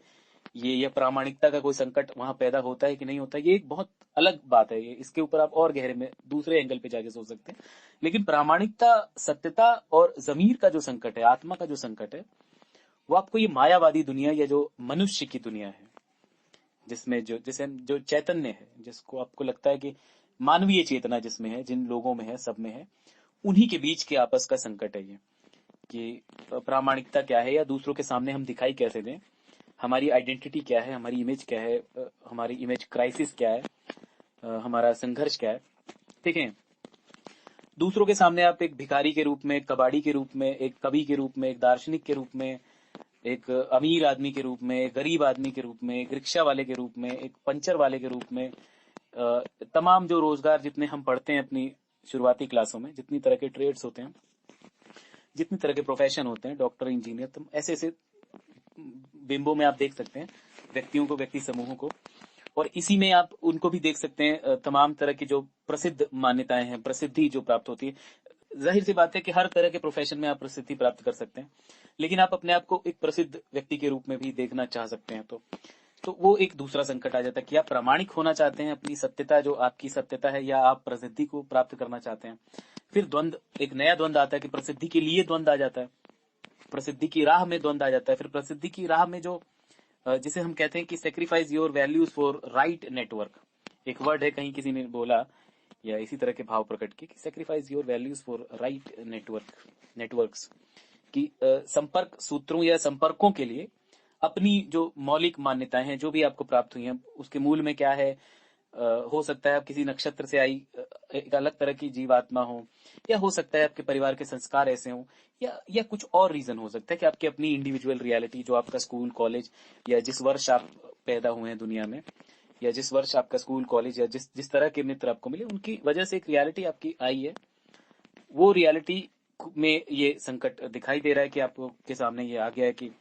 Speaker 1: ये प्रामाणिकता का कोई संकट वहां पैदा होता है कि नहीं होता है, ये एक बहुत अलग बात है। ये इसके ऊपर आप और गहरे में दूसरे एंगल पे जाके सोच सकते हैं। लेकिन प्रामाणिकता, सत्यता और जमीर का जो संकट है, आत्मा का जो संकट है, वो आपको ये मायावादी दुनिया या जो मनुष्य की दुनिया है, जिसमें जो चैतन्य है, जिसको आपको लगता है कि मानवीय चेतना जिसमें है, जिन लोगों में है, सब में है, उन्हीं के बीच के आपस का संकट है ये कि प्रामाणिकता क्या है, या दूसरों के सामने हम दिखाई कैसे दें, हमारी आइडेंटिटी क्या है, हमारी इमेज क्या है, हमारी इमेज क्राइसिस क्या है, हमारा संघर्ष क्या है। ठीक है, दूसरों के सामने आप एक भिखारी के रूप में, एक कबाड़ी के रूप में, एक कवि के रूप में, एक दार्शनिक के रूप में, एक अमीर आदमी के रूप में, एक गरीब आदमी के रूप में, एक रिक्शा वाले के रूप में, एक पंचर वाले के रूप में, तमाम जो रोजगार जितने हम पढ़ते हैं अपनी शुरुआती क्लासों में, जितनी तरह के ट्रेड्स होते हैं, जितनी तरह के प्रोफेशन होते हैं, डॉक्टर, इंजीनियर, तुम ऐसे ऐसे बिंबों में आप देख सकते हैं व्यक्तियों को, व्यक्ति समूहों को। और इसी में आप उनको भी देख सकते हैं तमाम तरह की जो प्रसिद्ध मान्यताएं हैं, प्रसिद्धि जो प्राप्त होती है। जाहिर सी बात है कि हर तरह के प्रोफेशन में आप प्रसिद्धि प्राप्त कर सकते हैं, लेकिन आप अपने आप को एक प्रसिद्ध व्यक्ति के रूप में भी देखना चाह सकते हैं, तो वो एक दूसरा संकट आ जाता है कि आप प्रामाणिक होना चाहते हैं, अपनी सत्यता जो आपकी सत्यता है, या आप प्रसिद्धि को प्राप्त करना चाहते हैं। फिर द्वंद, एक नया द्वंद आता है कि प्रसिद्धि के लिए द्वंद आ जाता है, प्रसिद्धि की राह में द्वंद आ जाता है। फिर प्रसिद्धि की राह में जो जिसे हम कहते हैं कि sacrifice your values for right network, एक वर्ड है, कहीं किसी ने बोला या इसी तरह के भाव प्रकट किए कि sacrifice your values for right networks, की संपर्क सूत्रों या संपर्कों के लिए अपनी जो मौलिक मान्यताएं हैं, जो भी आपको प्राप्त हुई हैं, उसके मूल में क्या है। हो सकता है आप किसी नक्षत्र से आई एक अलग तरह की जीवात्मा हो, या हो सकता है आपके परिवार के संस्कार ऐसे हों, या कुछ और रीजन हो सकता है कि आपकी अपनी इंडिविजुअल रियलिटी, जो आपका स्कूल, कॉलेज, या जिस वर्ष आप पैदा हुए हैं दुनिया में, या जिस वर्ष आपका स्कूल, कॉलेज, या जिस तरह के मित्र आपको मिले, उनकी वजह से एक रियलिटी आपकी आई है। वो रियलिटी में ये संकट दिखाई दे रहा है कि आपको के सामने ये आ गया है कि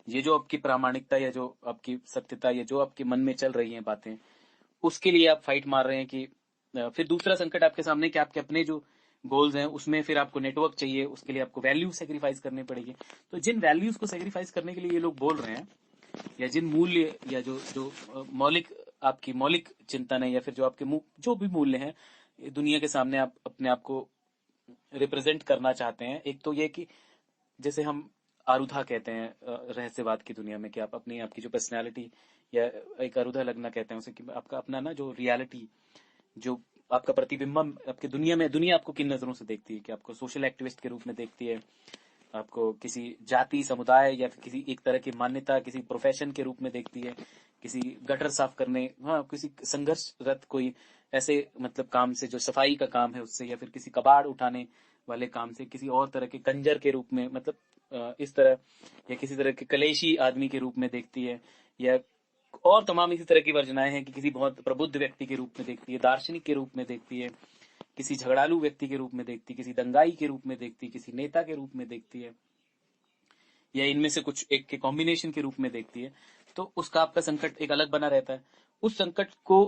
Speaker 1: ये जो आपकी प्रामाणिकता या जो आपकी सत्यता या जो आपके मन में चल रही हैं बातें, उसके लिए आप फाइट मार रहे हैं कि फिर दूसरा संकट आपके सामने कि आपके अपने जो गोल्स हैं उसमें फिर आपको नेटवर्क चाहिए, उसके लिए आपको वैल्यू सेक्रीफाइस करनी पड़ेगी। तो जिन वैल्यूज को सेक्रीफाइस करने के लिए ये लोग बोल रहे हैं, या जिन मूल्य या जो जो मौलिक आपकी मौलिक चिंतन है, या फिर जो आपके जो भी मूल्य हैं दुनिया के सामने आप अपने आप को रिप्रेजेंट करना चाहते हैं, एक तो ये कि जैसे हम आरुधा कहते हैं रहस्यवाद की दुनिया में, कि आप अपनी आपकी जो पर्सनैलिटी या एक आरुधा लगना कहते हैं उसे, कि आपका अपना ना जो रियलिटी, जो आपका प्रतिबिंब आपकी दुनिया में, दुनिया आपको किन नजरों से देखती है, कि आपको सोशल एक्टिविस्ट के रूप में देखती है, आपको किसी जाति समुदाय या फिर किसी एक तरह की मान्यता, किसी प्रोफेशन के रूप में देखती है, किसी गटर साफ करने, हाँ किसी संघर्षरत कोई ऐसे मतलब काम से जो सफाई का काम है उससे, या फिर किसी कबाड़ उठाने वाले काम से, किसी और तरह के कंजर के रूप में, मतलब इस तरह, या किसी तरह के कलेशी आदमी के रूप में देखती है, या और तमाम इसी तरह की वर्जनाएं हैं कि किसी बहुत प्रबुद्ध व्यक्ति के रूप में देखती है, दार्शनिक के रूप में देखती है, किसी झगड़ालू व्यक्ति के रूप में देखती है, किसी दंगाई के रूप में देखती है, किसी नेता के रूप में देखती है, या इनमें से कुछ एक के कॉम्बिनेशन के रूप में देखती है। तो उसका आपका संकट एक अलग बना रहता है। उस संकट को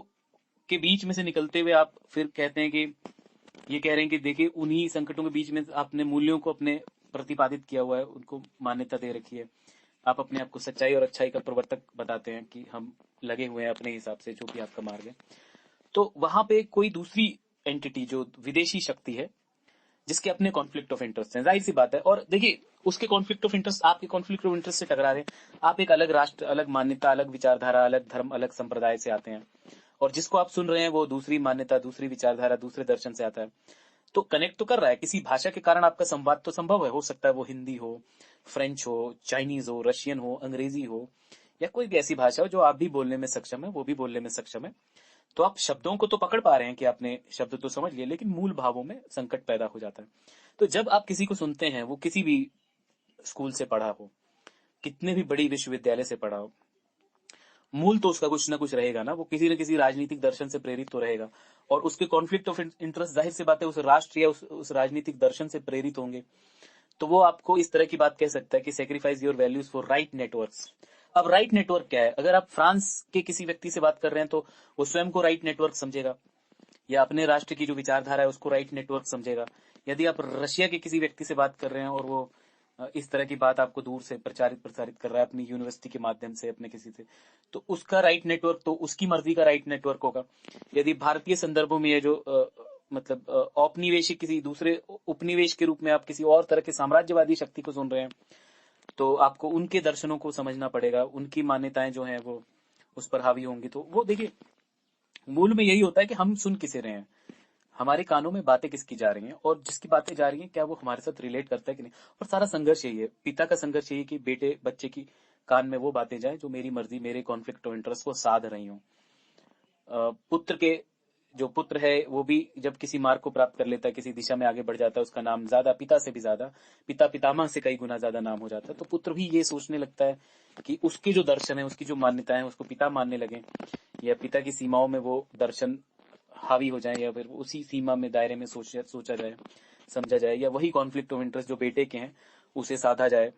Speaker 1: के बीच में से निकलते हुए आप फिर कहते हैं कि ये कह रहे हैं कि देखिए उन्हीं संकटों के बीच में आपने मूल्यों को अपने प्रतिपादित किया हुआ है, उनको मान्यता दे रखी है। आप अपने आप को सच्चाई और अच्छाई का प्रवर्तक बताते हैं कि हम लगे हुए हैं अपने हिसाब से, जो भी आपका मार्ग है। तो वहां पे कोई दूसरी एंटिटी जो विदेशी शक्ति है, जिसके अपने कॉन्फ्लिक्ट ऑफ इंटरेस्ट हैं, जाहिर सी बात है। और देखिए उसके कॉन्फ्लिक्ट ऑफ इंटरेस्ट आपके कॉन्फ्लिक्ट ऑफ इंटरेस्ट से टकरा रहे हैं। आप एक अलग राष्ट्र, अलग मान्यता, अलग विचारधारा, अलग धर्म, अलग संप्रदाय से आते हैं, और जिसको आप सुन रहे हैं वो दूसरी मान्यता, दूसरी विचारधारा, दूसरे दर्शन से आता है। तो कनेक्ट तो कर रहा है, किसी भाषा के कारण आपका संवाद तो संभव है। हो सकता है वो हिंदी हो, फ्रेंच हो, चाइनीज हो, रशियन हो, अंग्रेजी हो, या कोई भी ऐसी भाषा हो जो आप भी बोलने में सक्षम है, वो भी बोलने में सक्षम है। तो आप शब्दों को तो पकड़ पा रहे हैं कि आपने शब्द तो समझ लिए, लेकिन मूल भावों में संकट पैदा हो जाता है। तो जब आप किसी को सुनते हैं, वो किसी भी स्कूल से पढ़ा हो, कितने भी बड़ी विश्वविद्यालय से पढ़ा हो, मूल तो उसका कुछ ना कुछ रहेगा ना, वो किसी न किसी राजनीतिक दर्शन से प्रेरित तो रहेगा। और उसके कॉन्फ्लिक्ट ऑफ इंटरेस्ट जाहिर सी बात है उस राष्ट्र या उस राजनीतिक दर्शन से प्रेरित होंगे। तो वो आपको इस तरह की बात कह सकता है कि sacrifice your values for right networks. अब राइट नेटवर्क क्या है? अगर आप फ्रांस के किसी व्यक्ति से बात कर रहे हैं तो वो स्वयं को राइट नेटवर्क समझेगा, या अपने राष्ट्र की जो विचारधारा है उसको राइट नेटवर्क समझेगा। यदि आप रशिया के किसी व्यक्ति से बात कर रहे हैं और वो इस तरह की बात आपको दूर से प्रसारित कर रहा है अपनी यूनिवर्सिटी के माध्यम से, अपने किसी से, तो उसका राइट नेटवर्क तो उसकी मर्जी का राइट नेटवर्क होगा। यदि भारतीय संदर्भों में ये जो मतलब औपनिवेशिक किसी दूसरे उपनिवेश के रूप में आप किसी और तरह के साम्राज्यवादी शक्ति को सुन रहे हैं, तो आपको उनके दर्शनों को समझना पड़ेगा, उनकी मान्यताएं जो हैं वो उस पर हावी होंगी। तो वो देखिए मूल में यही होता है कि हम सुन किसे रहे हैं, हमारे कानों में बातें किसकी जा रही हैं, और जिसकी बातें जा रही हैं क्या वो हमारे साथ रिलेट करता है कि नहीं। और सारा संघर्ष यही है, पिता का संघर्ष यही कि बेटे बच्चे की कान में वो बातें जाए जो मेरी मर्जी, मेरे कॉन्फ्लिक्ट ऑफ इंटरेस्ट को साध रही हूँ। पुत्र के जो पुत्र है वो भी जब किसी मार्ग को प्राप्त कर लेता है, किसी दिशा में आगे बढ़ जाता है, उसका नाम ज्यादा पिता से भी ज्यादा, पिता पितामह से कई गुना ज्यादा नाम हो जाता है। तो पुत्र भी ये सोचने लगता है कि उसके जो दर्शन है, उसकी जो मान्यताएं हैं उसको पिता मानने लगे, या पिता की सीमाओं में वो दर्शन हावी हो जाए, या फिर उसी सीमा में दायरे में सोचा जाए, समझा जाए, या वही कॉन्फ्लिक्ट ऑफ इंटरेस्ट जो बेटे के हैं उसे साधा जाए।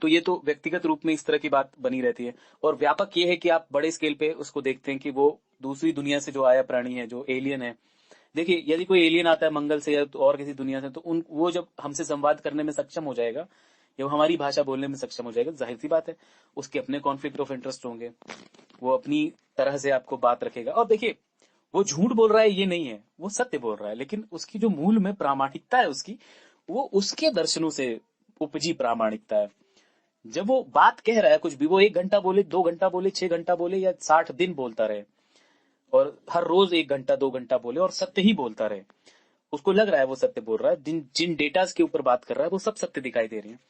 Speaker 1: तो ये तो व्यक्तिगत रूप में इस तरह की बात बनी रहती है। और व्यापक ये है कि आप बड़े स्केल पे उसको देखते हैं कि वो दूसरी दुनिया से जो आया प्राणी है, जो एलियन है। देखिए यदि कोई एलियन आता है मंगल से या तो और किसी दुनिया से, तो उन वो जब हमसे संवाद करने में सक्षम हो जाएगा, या वो हमारी भाषा बोलने में सक्षम हो जाएगा, जाहिर सी बात है उसके अपने कॉन्फ्लिक्ट ऑफ इंटरेस्ट होंगे, वो अपनी तरह से आपको बात रखेगा। और देखिए वो झूठ बोल रहा है ये नहीं है, वो सत्य बोल रहा है, लेकिन उसकी जो मूल में प्रामाणिकता है उसकी, वो उसके दर्शनों से उपजी प्रामाणिकता है। जब वो बात कह रहा है कुछ भी, वो 1 घंटा बोले, 2 घंटा बोले, 6 घंटा बोले, या 60 दिन बोलता रहे, और हर रोज 1 घंटा 2 घंटा बोले और सत्य ही बोलता रहे, उसको लग रहा है वो सत्य बोल रहा है, जिन जिन डेटास के ऊपर बात कर रहा है वो सब सत्य दिखाई दे रहे हैं,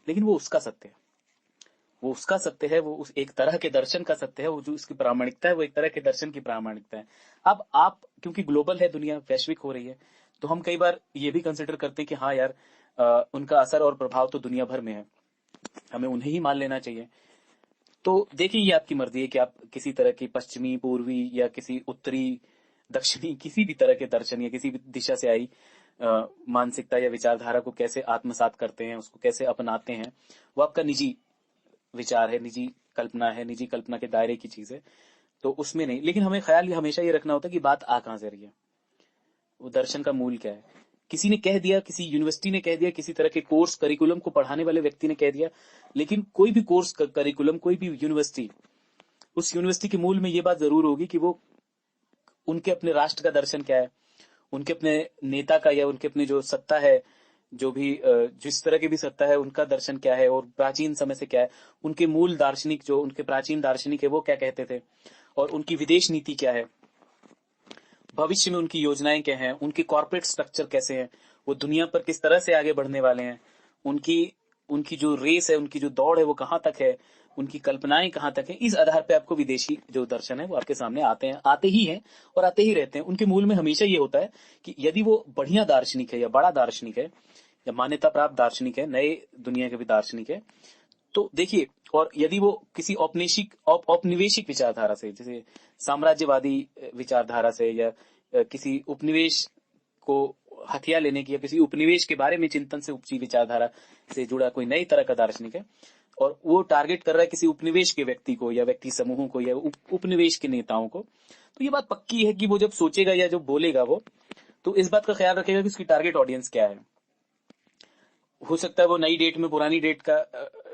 Speaker 1: लेकिन वो उसका सत्य है, वो उसका सत्य है, वो उस एक तरह के दर्शन का सत्य है, वो जो उसकी प्रामाणिकता है वो एक तरह के दर्शन की प्रामाणिकता है। अब आप क्योंकि ग्लोबल है दुनिया, वैश्विक हो रही है, तो हम कई बार ये भी कंसिडर करते हैं कि हाँ यार उनका असर और प्रभाव तो दुनिया भर में है, हमें उन्हें ही मान लेना चाहिए। तो देखिए ये आपकी मर्जी है कि आप किसी तरह की पश्चिमी, पूर्वी, या किसी उत्तरी, दक्षिणी, किसी भी तरह के दर्शन या किसी भी दिशा से आई मानसिकता या विचारधारा को कैसे आत्मसात करते हैं, उसको कैसे अपनाते हैं, वो आपका निजी विचार है, निजी कल्पना है, निजी कल्पना के दायरे की चीज है, तो उसमें नहीं। लेकिन हमें ख्याल हमेशा ये रखना होता है कि बात आ कहां से रही है, वो दर्शन का मूल क्या है। किसी ने कह दिया, किसी यूनिवर्सिटी ने कह दिया, किसी तरह के कोर्स करिकुलम को पढ़ाने वाले व्यक्ति ने कह दिया, लेकिन कोई भी कोर्स करिकुलम, कोई भी यूनिवर्सिटी, उस यूनिवर्सिटी के मूल में ये बात जरूर होगी कि वो उनके अपने राष्ट्र का दर्शन क्या है, उनके अपने नेता का, या उनके अपने जो सत्ता है, जो भी जिस तरह की भी सत्ता है उनका दर्शन क्या है और प्राचीन समय से क्या है, उनके मूल दार्शनिक जो उनके प्राचीन दार्शनिक है वो क्या कहते थे, और उनकी विदेश नीति क्या है, भविष्य में उनकी योजनाएं क्या हैं, उनके कॉर्पोरेट स्ट्रक्चर कैसे हैं, वो दुनिया पर किस तरह से आगे बढ़ने वाले हैं, उनकी उनकी जो रेस है, उनकी जो दौड़ है वो कहाँ तक है, उनकी कल्पनाएं कहाँ तक है, इस आधार पे आपको विदेशी जो दर्शन है वो आपके सामने आते हैं, आते ही हैं और आते ही रहते हैं। उनके मूल में हमेशा ये होता है कि यदि वो बढ़िया दार्शनिक है या बड़ा दार्शनिक है या मान्यता प्राप्त दार्शनिक है, नए दुनिया के भी दार्शनिक है, तो देखिए, और यदि वो किसी औपनिवेशिक विचारधारा से, जैसे साम्राज्यवादी विचारधारा से, या किसी उपनिवेश को हथिया लेने की या किसी उपनिवेश के बारे में चिंतन से उपजी विचारधारा से जुड़ा कोई नई तरह का दार्शनिक है, और वो टारगेट कर रहा है किसी उपनिवेश के व्यक्ति को या व्यक्ति समूहों को या उपनिवेश के नेताओं को, तो ये बात पक्की है कि वो जब सोचेगा या जब बोलेगा वो, तो इस बात का ख्याल रखेगा कि उसकी टारगेट ऑडियंस क्या है। हो सकता है वो नई डेट में पुरानी डेट का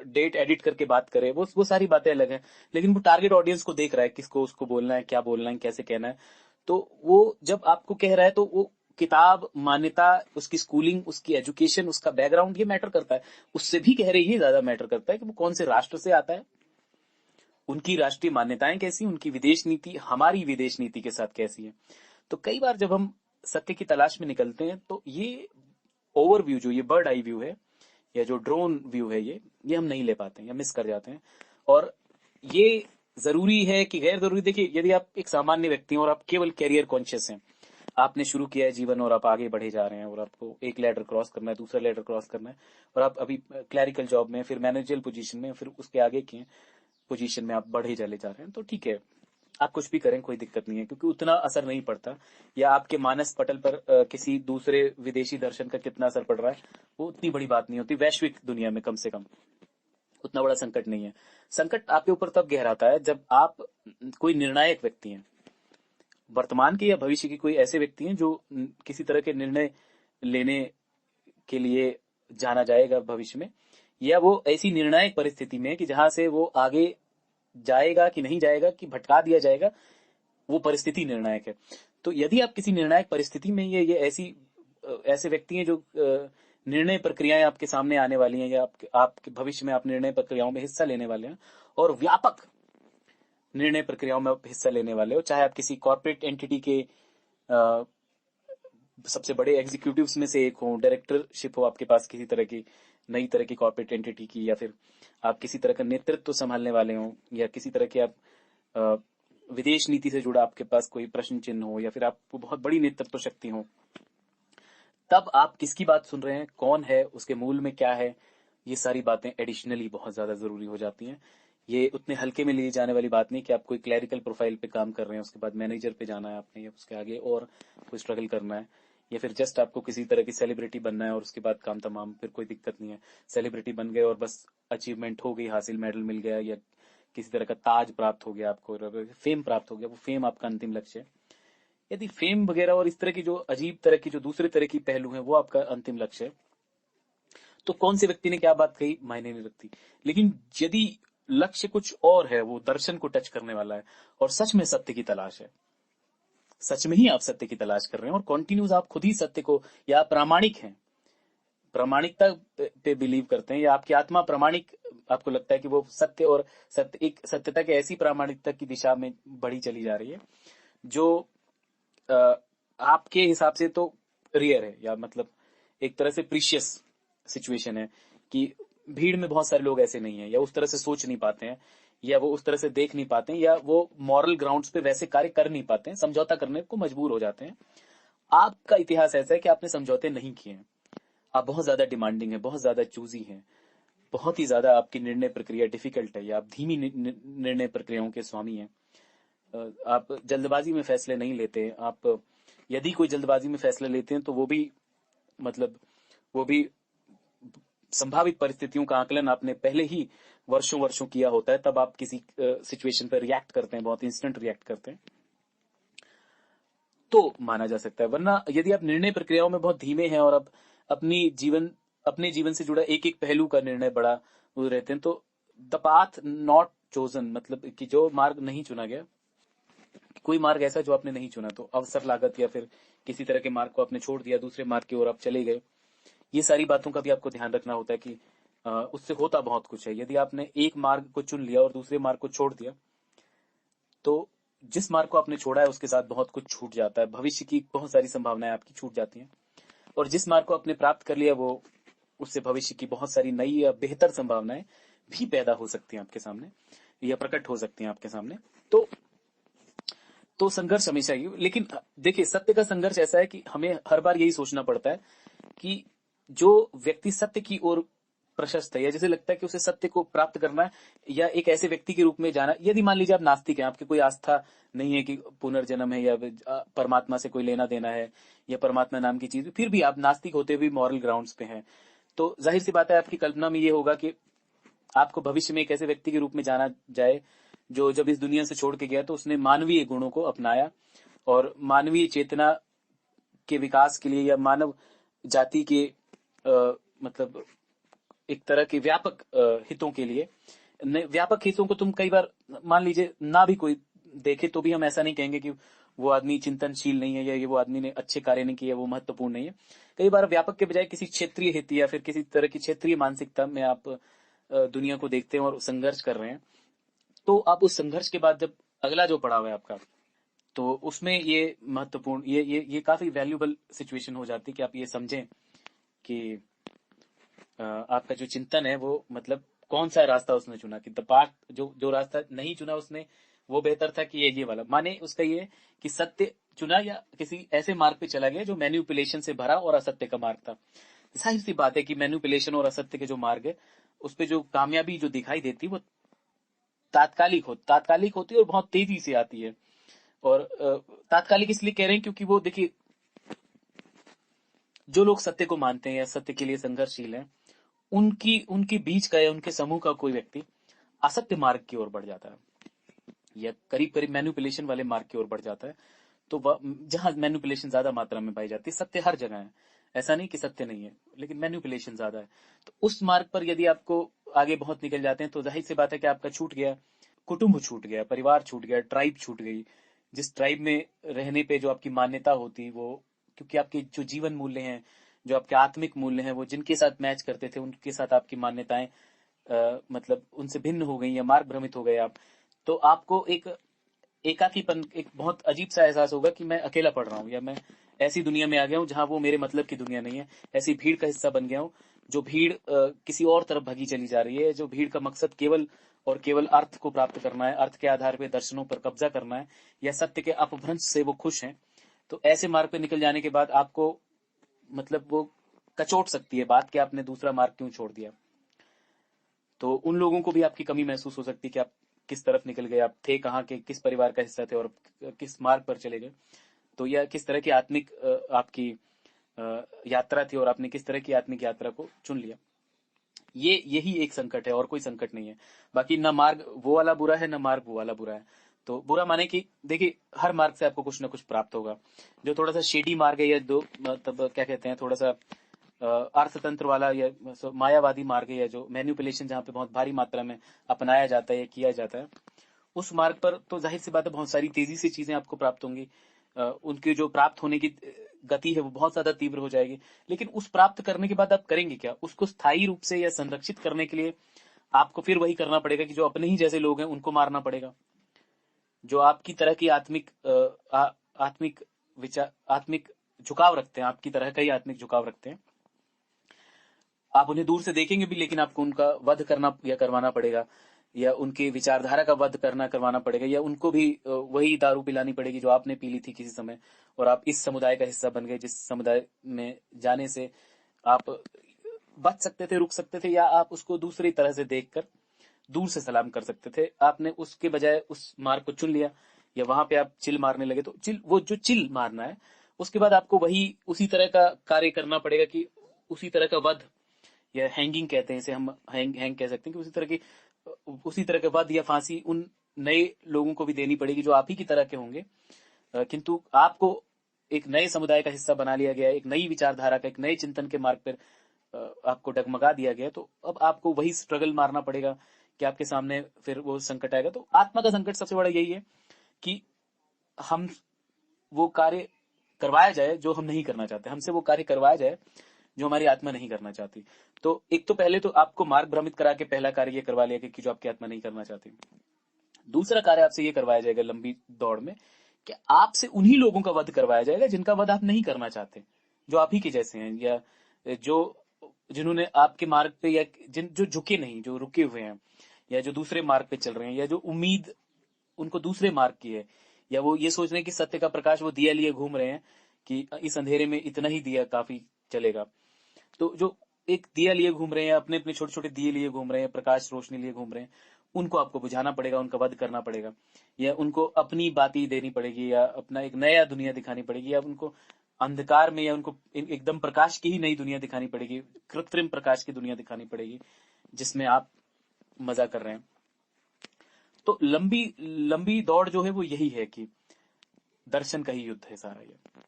Speaker 1: डेट एडिट करके बात करे, वो सारी बातें अलग हैं, लेकिन वो टारगेट ऑडियंस को देख रहा है, किसको उसको बोलना है, क्या बोलना है, कैसे कहना है। तो वो जब आपको कह रहा है तो वो किताब, मान्यता, उसकी स्कूलिंग, उसकी एजुकेशन, उसका बैकग्राउंड, ये मैटर करता है। उससे भी कह रहे ये ज्यादा मैटर करता है कि वो कौन से राष्ट्र से आता है, उनकी राष्ट्रीय मान्यताएं कैसी, उनकी विदेश नीति हमारी विदेश नीति के साथ कैसी है। तो कई बार जब हम सत्य की तलाश में निकलते हैं तो ये ओवरव्यू, जो ये बर्ड आई व्यू है या जो ड्रोन व्यू है, ये हम नहीं ले पाते हैं या मिस कर जाते हैं। और ये जरूरी है कि गैर जरूरी, देखिए, यदि आप एक सामान्य व्यक्ति हैं और आप केवल कैरियर कॉन्शियस हैं, आपने शुरू किया है जीवन और आप आगे बढ़े जा रहे हैं और आपको एक लेडर क्रॉस करना है, दूसरा लेडर क्रॉस करना है, और आप अभी क्लैरिकल जॉब में, फिर मैनेजरियल पोजीशन में, फिर उसके आगे की पोजीशन में आप बढ़े चले जा रहे हैं, तो ठीक है, आप कुछ भी करें, कोई दिक्कत नहीं है, क्योंकि उतना असर नहीं पड़ता। या आपके मानस पटल पर किसी दूसरे विदेशी दर्शन का कितना असर पड़ रहा है, वो उतनी बड़ी बात नहीं होती। वैश्विक दुनिया में कम से कम उतना बड़ा संकट नहीं है। संकट आपके ऊपर तब गहराता है जब आप कोई निर्णायक व्यक्ति हैं, वर्तमान के या भविष्य के कोई ऐसे व्यक्ति हैं जो किसी तरह के निर्णय लेने के लिए जाना जाएगा भविष्य में, या वो ऐसी निर्णायक परिस्थिति में कि जहां से वो आगे जाएगा कि नहीं जाएगा, कि भटका दिया जाएगा, वो परिस्थिति निर्णायक है। तो यदि आप किसी निर्णायक परिस्थिति में, ये ऐसी ऐसे व्यक्ति हैं जो निर्णय प्रक्रियाएं आपके सामने आने वाली हैं, या आपके भविष्य में आप निर्णय प्रक्रियाओं में हिस्सा लेने वाले हैं और व्यापक निर्णय प्रक्रियाओं में आप हिस्सा लेने वाले हो, चाहे आप किसी कॉर्पोरेट एंटिटी के सबसे बड़े एग्जीक्यूटिव्स में से एक हो, डायरेक्टरशिप हो आपके पास किसी तरह की नई तरह की कॉर्पोरेट एंटिटी की, या फिर आप किसी तरह का नेतृत्व संभालने वाले हो, या किसी तरह के आप विदेश नीति से जुड़ा आपके पास कोई प्रश्न चिन्ह हो, या फिर आपको बहुत बड़ी नेतृत्व शक्ति हो, तब आप किसकी बात सुन रहे हैं, कौन है, उसके मूल में क्या है, ये सारी बातें एडिशनली बहुत ज्यादा जरूरी हो जाती हैं। ये उतने हल्के में ली जाने वाली बात नहीं कि आप कोई क्लैरिकल प्रोफाइल पे काम कर रहे हैं, उसके बाद मैनेजर पे जाना है आपने, या उसके आगे और कोई स्ट्रगल करना है, या फिर जस्ट आपको किसी तरह की सेलिब्रिटी बनना है और उसके बाद काम तमाम, फिर कोई दिक्कत नहीं है। सेलिब्रिटी बन गए और बस अचीवमेंट हो गई, हासिल, मेडल मिल गया, या किसी तरह का ताज प्राप्त हो गया आपको, फेम प्राप्त हो गया, वो फेम आपका अंतिम लक्ष्य है। यदि फेम वगैरह और इस तरह की जो अजीब तरह की जो दूसरे तरह की पहलू है वो आपका अंतिम लक्ष्य है, तो कौन से व्यक्ति ने क्या बात कही मायने नहीं रखती। लेकिन यदि लक्ष्य कुछ और है, वो दर्शन को टच करने वाला है, और सच में सत्य की तलाश है, सच में ही आप सत्य की तलाश कर रहे हैं और कॉन्टिन्यूस आप खुद ही सत्य को, या आप प्रामाणिक हैं, प्रामाणिकता पे बिलीव करते हैं, या आपकी आत्मा प्रामाणिक, आपको लगता है कि वो सत्य और सत्य, एक सत्यता की ऐसी प्रामाणिकता की दिशा में बढ़ी चली जा रही है जो आपके हिसाब से तो रियर है, या मतलब एक तरह से प्रीशियस सिचुएशन है, कि भीड़ में बहुत सारे लोग ऐसे नहीं है, या उस तरह से सोच नहीं पाते हैं, या वो उस तरह से देख नहीं पाते हैं, या वो मॉरल ग्राउंड्स पे वैसे कार्य कर नहीं पाते हैं, समझौता करने को मजबूर हो जाते हैं। आपका इतिहास ऐसा है कि आपने समझौते नहीं किए हैं, आप बहुत ज्यादा डिमांडिंग है, बहुत ज्यादा चूजी हैं, बहुत ही ज्यादा आपकी निर्णय प्रक्रिया डिफिकल्ट है, या आप धीमी निर्णय प्रक्रियाओं के स्वामी हैं। आप जल्दबाजी में फैसले नहीं लेते। आप यदि कोई जल्दबाजी में फैसले लेते हैं तो वो भी, मतलब वो भी संभावित परिस्थितियों का आकलन आपने पहले ही वर्षों वर्षों किया होता है, तब आप किसी सिचुएशन पर रिएक्ट करते हैं, बहुत इंस्टेंट रिएक्ट करते हैं, तो माना जा सकता है। वरना यदि आप निर्णय प्रक्रियाओं में बहुत धीमे हैं और आप अपने जीवन से जुड़ा एक एक पहलू का निर्णय बड़ा वो रहते हैं, तो द पाथ नॉट चोजन, मतलब कि जो मार्ग नहीं चुना गया, कोई मार्ग ऐसा जो आपने नहीं चुना, तो अवसर लागत या फिर किसी तरह के मार्ग को आपने छोड़ दिया, दूसरे मार्ग की ओर आप चले गए, ये सारी बातों का भी आपको ध्यान रखना होता है कि उससे होता बहुत कुछ है। यदि आपने एक मार्ग को चुन लिया और दूसरे मार्ग को छोड़ दिया, तो जिस मार्ग को आपने छोड़ा है उसके साथ बहुत कुछ छूट जाता है, भविष्य की बहुत सारी संभावनाएं आपकी छूट जाती हैं। और जिस मार्ग को आपने प्राप्त कर लिया, वो उससे भविष्य की बहुत सारी नई या बेहतर संभावनाएं भी पैदा हो सकती हैं आपके सामने, या प्रकट हो सकती हैं आपके सामने। तो संघर्ष हमेशा ही, लेकिन देखिए, सत्य का संघर्ष ऐसा है कि हमें हर बार यही सोचना पड़ता है कि जो व्यक्ति सत्य की ओर प्रशस्त है, या जैसे लगता है कि उसे सत्य को प्राप्त करना है, या एक ऐसे व्यक्ति के रूप में जाना, यदि मान लीजिए आप नास्तिक हैं, आपकी कोई आस्था नहीं है कि पुनर्जन्म है, या परमात्मा से कोई लेना देना है, या परमात्मा नाम की चीज, फिर भी आप नास्तिक होते हुए मॉरल ग्राउंड्स पे हैं, तो जाहिर सी बात है आपकी कल्पना में ये होगा कि आपको भविष्य में एक ऐसे व्यक्ति के रूप में जाना जाए जो जब इस दुनिया से छोड़ के गया तो उसने मानवीय गुणों को अपनाया, और मानवीय चेतना के विकास के लिए, या मानव जाति के मतलब एक तरह के व्यापक हितों के लिए, व्यापक हितों को तुम कई बार मान लीजिए ना भी कोई देखे तो भी हम ऐसा नहीं कहेंगे कि वो आदमी चिंतनशील नहीं है, या ये वो आदमी ने अच्छे कार्य नहीं किए, वो महत्वपूर्ण नहीं है। कई बार व्यापक के बजाय किसी क्षेत्रीय हित या फिर किसी तरह की क्षेत्रीय मानसिकता में आप दुनिया को देखते हैं और संघर्ष कर रहे हैं, तो आप उस संघर्ष के बाद जब अगला जो पड़ाव है आपका, तो उसमें ये महत्वपूर्ण, ये काफी वैल्यूबल सिचुएशन हो जाती है कि आप ये समझें कि आपका जो चिंतन है वो मतलब कौन सा रास्ता उसने चुना, कि द पाथ जो रास्ता नहीं चुना उसने, वो बेहतर था कि ये वाला, माने उसका ये कि सत्य चुना या किसी ऐसे मार्ग पे चला गया जो मैन्युपुलेशन से भरा और असत्य का मार्ग था। जाहिर सी बात है कि मैन्युपुलेशन और असत्य के जो मार्ग है, उस पे जो कामयाबी जो दिखाई देती वो तात्कालिक होती है और बहुत तेजी से आती है। और तात्कालिक इसलिए कह रहे हैं क्योंकि वो देखिए, जो लोग सत्य को मानते हैं या सत्य के लिए संघर्षशील हैं, उनकी उनके बीच का या उनके समूह का कोई व्यक्ति असत्य मार्ग की ओर बढ़ जाता है, या करीब करीब मैन्युपुलेशन वाले मार्ग की ओर बढ़ जाता है, तो जहां मैन्युपुलेशन ज्यादा मात्रा में पाई जाती है, सत्य हर जगह है, ऐसा नहीं कि सत्य नहीं है, लेकिन मैन्युपुलेशन ज्यादा है, तो उस मार्ग पर यदि आपको आगे बहुत निकल जाते हैं, तो जाहिर सी बात है कि आपका छूट गया, कुटुंब छूट गया, परिवार छूट गया, ट्राइब छूट गई, जिस ट्राइब में रहने पे जो आपकी मान्यता होती, वो क्योंकि आपके जो जीवन मूल्य हैं, जो आपके आत्मिक मूल्य हैं, वो जिनके साथ मैच करते थे, उनके साथ आपकी मान्यताएं मतलब उनसे भिन्न हो गई, या मार्ग भ्रमित हो गए आप, तो आपको एक एकाकीपन, एक बहुत अजीब सा एहसास होगा कि मैं अकेला पड़ रहा हूँ, या मैं ऐसी दुनिया में आ गया हूँ जहां वो मेरे मतलब की दुनिया नहीं है, ऐसी भीड़ का हिस्सा बन गया हूँ, जो भीड़ किसी और तरफ भगी चली जा रही है, जो भीड़ का मकसद केवल और केवल अर्थ को प्राप्त करना है, अर्थ के आधार पर दर्शनों पर कब्जा करना है, या सत्य के अपभ्रंश से वो खुश हैं। तो ऐसे मार्ग पे निकल जाने के बाद आपको मतलब वो कचोट सकती है बात कि आपने दूसरा मार्ग क्यों छोड़ दिया। तो उन लोगों को भी आपकी कमी महसूस हो सकती है कि आप किस तरफ निकल गए, आप थे कहाँ के, किस परिवार का हिस्सा थे और किस मार्ग पर चले गए। तो यह किस तरह की आत्मिक आपकी यात्रा थी, और आपने किस तरह की आत्मिक यात्रा को चुन लिया। यही एक संकट है, और कोई संकट नहीं है। बाकी ना मार्ग वो वाला बुरा है, ना मार्ग वो वाला बुरा है। तो बुरा माने कि देखिए, हर मार्ग से आपको कुछ ना कुछ प्राप्त होगा। जो थोड़ा सा शेडी मार्ग है, या दो मतलब क्या कहते हैं, थोड़ा सा अर्थतंत्र वाला या मायावादी मार्ग है, या जो मैन्युपुलेशन जहाँ पे बहुत भारी मात्रा में अपनाया जाता है या किया जाता है, उस मार्ग पर तो जाहिर सी बात है बहुत सारी तेजी से चीजें आपको प्राप्त होंगी। उनकी जो प्राप्त होने की गति है वो बहुत ज्यादा तीव्र हो जाएगी। लेकिन उस प्राप्त करने के बाद आप करेंगे क्या? उसको स्थायी रूप से या संरक्षित करने के लिए आपको फिर वही करना पड़ेगा कि जो अपने ही जैसे लोग हैं उनको मारना पड़ेगा, जो आपकी तरह की आत्मिक विचार, आत्मिक झुकाव रखते हैं, आपकी तरह का ही आत्मिक झुकाव रखते हैं। आप उन्हें दूर से देखेंगे भी, लेकिन आपको उनका वध करना या करवाना पड़ेगा, या उनकी विचारधारा का वध करवाना पड़ेगा, या उनको भी वही दारू पिलानी पड़ेगी जो आपने पी ली थी किसी समय, और आप इस समुदाय का हिस्सा बन गए जिस समुदाय में जाने से आप बच सकते थे, रुक सकते थे, या आप उसको दूसरी तरह से देखकर दूर से सलाम कर सकते थे। आपने उसके बजाय उस मार्ग को चुन लिया, या वहां पे आप चिल मारने लगे, तो वो जो चिल मारना है, उसके बाद आपको वही उसी तरह का कार्य करना पड़ेगा, कि उसी तरह का वध, या हैंगिंग कहते हैं इसे, हम हैंग कह सकते हैं, कि उसी तरह का वध या फांसी उन नए लोगों को भी देनी पड़ेगी जो आप ही की तरह के होंगे। किंतु आपको एक नए समुदाय का हिस्सा बना लिया गया, एक नई विचारधारा का, एक नए चिंतन के मार्ग पर आपको डगमगा दिया गया, तो अब आपको वही स्ट्रगल मारना पड़ेगा कि आपके सामने फिर वो संकट आएगा। तो आत्मा का संकट सबसे बड़ा यही है कि हम वो कार्य करवाया जाए जो हम नहीं करना चाहते, हमसे वो कार्य करवाया जाए जो हमारी आत्मा नहीं करना चाहती। तो एक तो पहले तो आपको मार्ग भ्रमित करा के पहला कार्य ये करवा लिया कि जो आपकी आत्मा नहीं करना चाहती। दूसरा कार्य आपसे ये करवाया जाएगा लंबी दौड़ में कि आपसे उन्हीं लोगों का वध करवाया जाएगा जिनका वध आप नहीं करना चाहते, जो आप ही के जैसे हैं, या जो जिन्होंने आपके मार्ग पे, या जो झुके नहीं, जो रुके हुए हैं, या जो दूसरे मार्ग पे चल रहे हैं, या जो उम्मीद उनको दूसरे मार्ग की है, या वो ये सोच रहे हैं कि सत्य का प्रकाश वो दिया लिए घूम रहे हैं कि इस अंधेरे में इतना ही दिया काफी चलेगा। तो जो एक दिया लिए घूम रहे हैं, अपने अपने छोटे छोटे दिए लिए घूम रहे हैं, प्रकाश रोशनी लिए घूम रहे हैं, उनको आपको बुझाना पड़ेगा, उनका वध करना पड़ेगा, या उनको अपनी बातें देनी पड़ेगी, या अपना एक नया दुनिया दिखानी पड़ेगी, या उनको अंधकार में, या उनको एकदम प्रकाश की ही नई दुनिया दिखानी पड़ेगी, कृत्रिम प्रकाश की दुनिया दिखानी पड़ेगी जिसमें आप मजा कर रहे हैं। तो लंबी लंबी दौड़ जो है वो यही है कि दर्शन का ही युद्ध है सारा ये।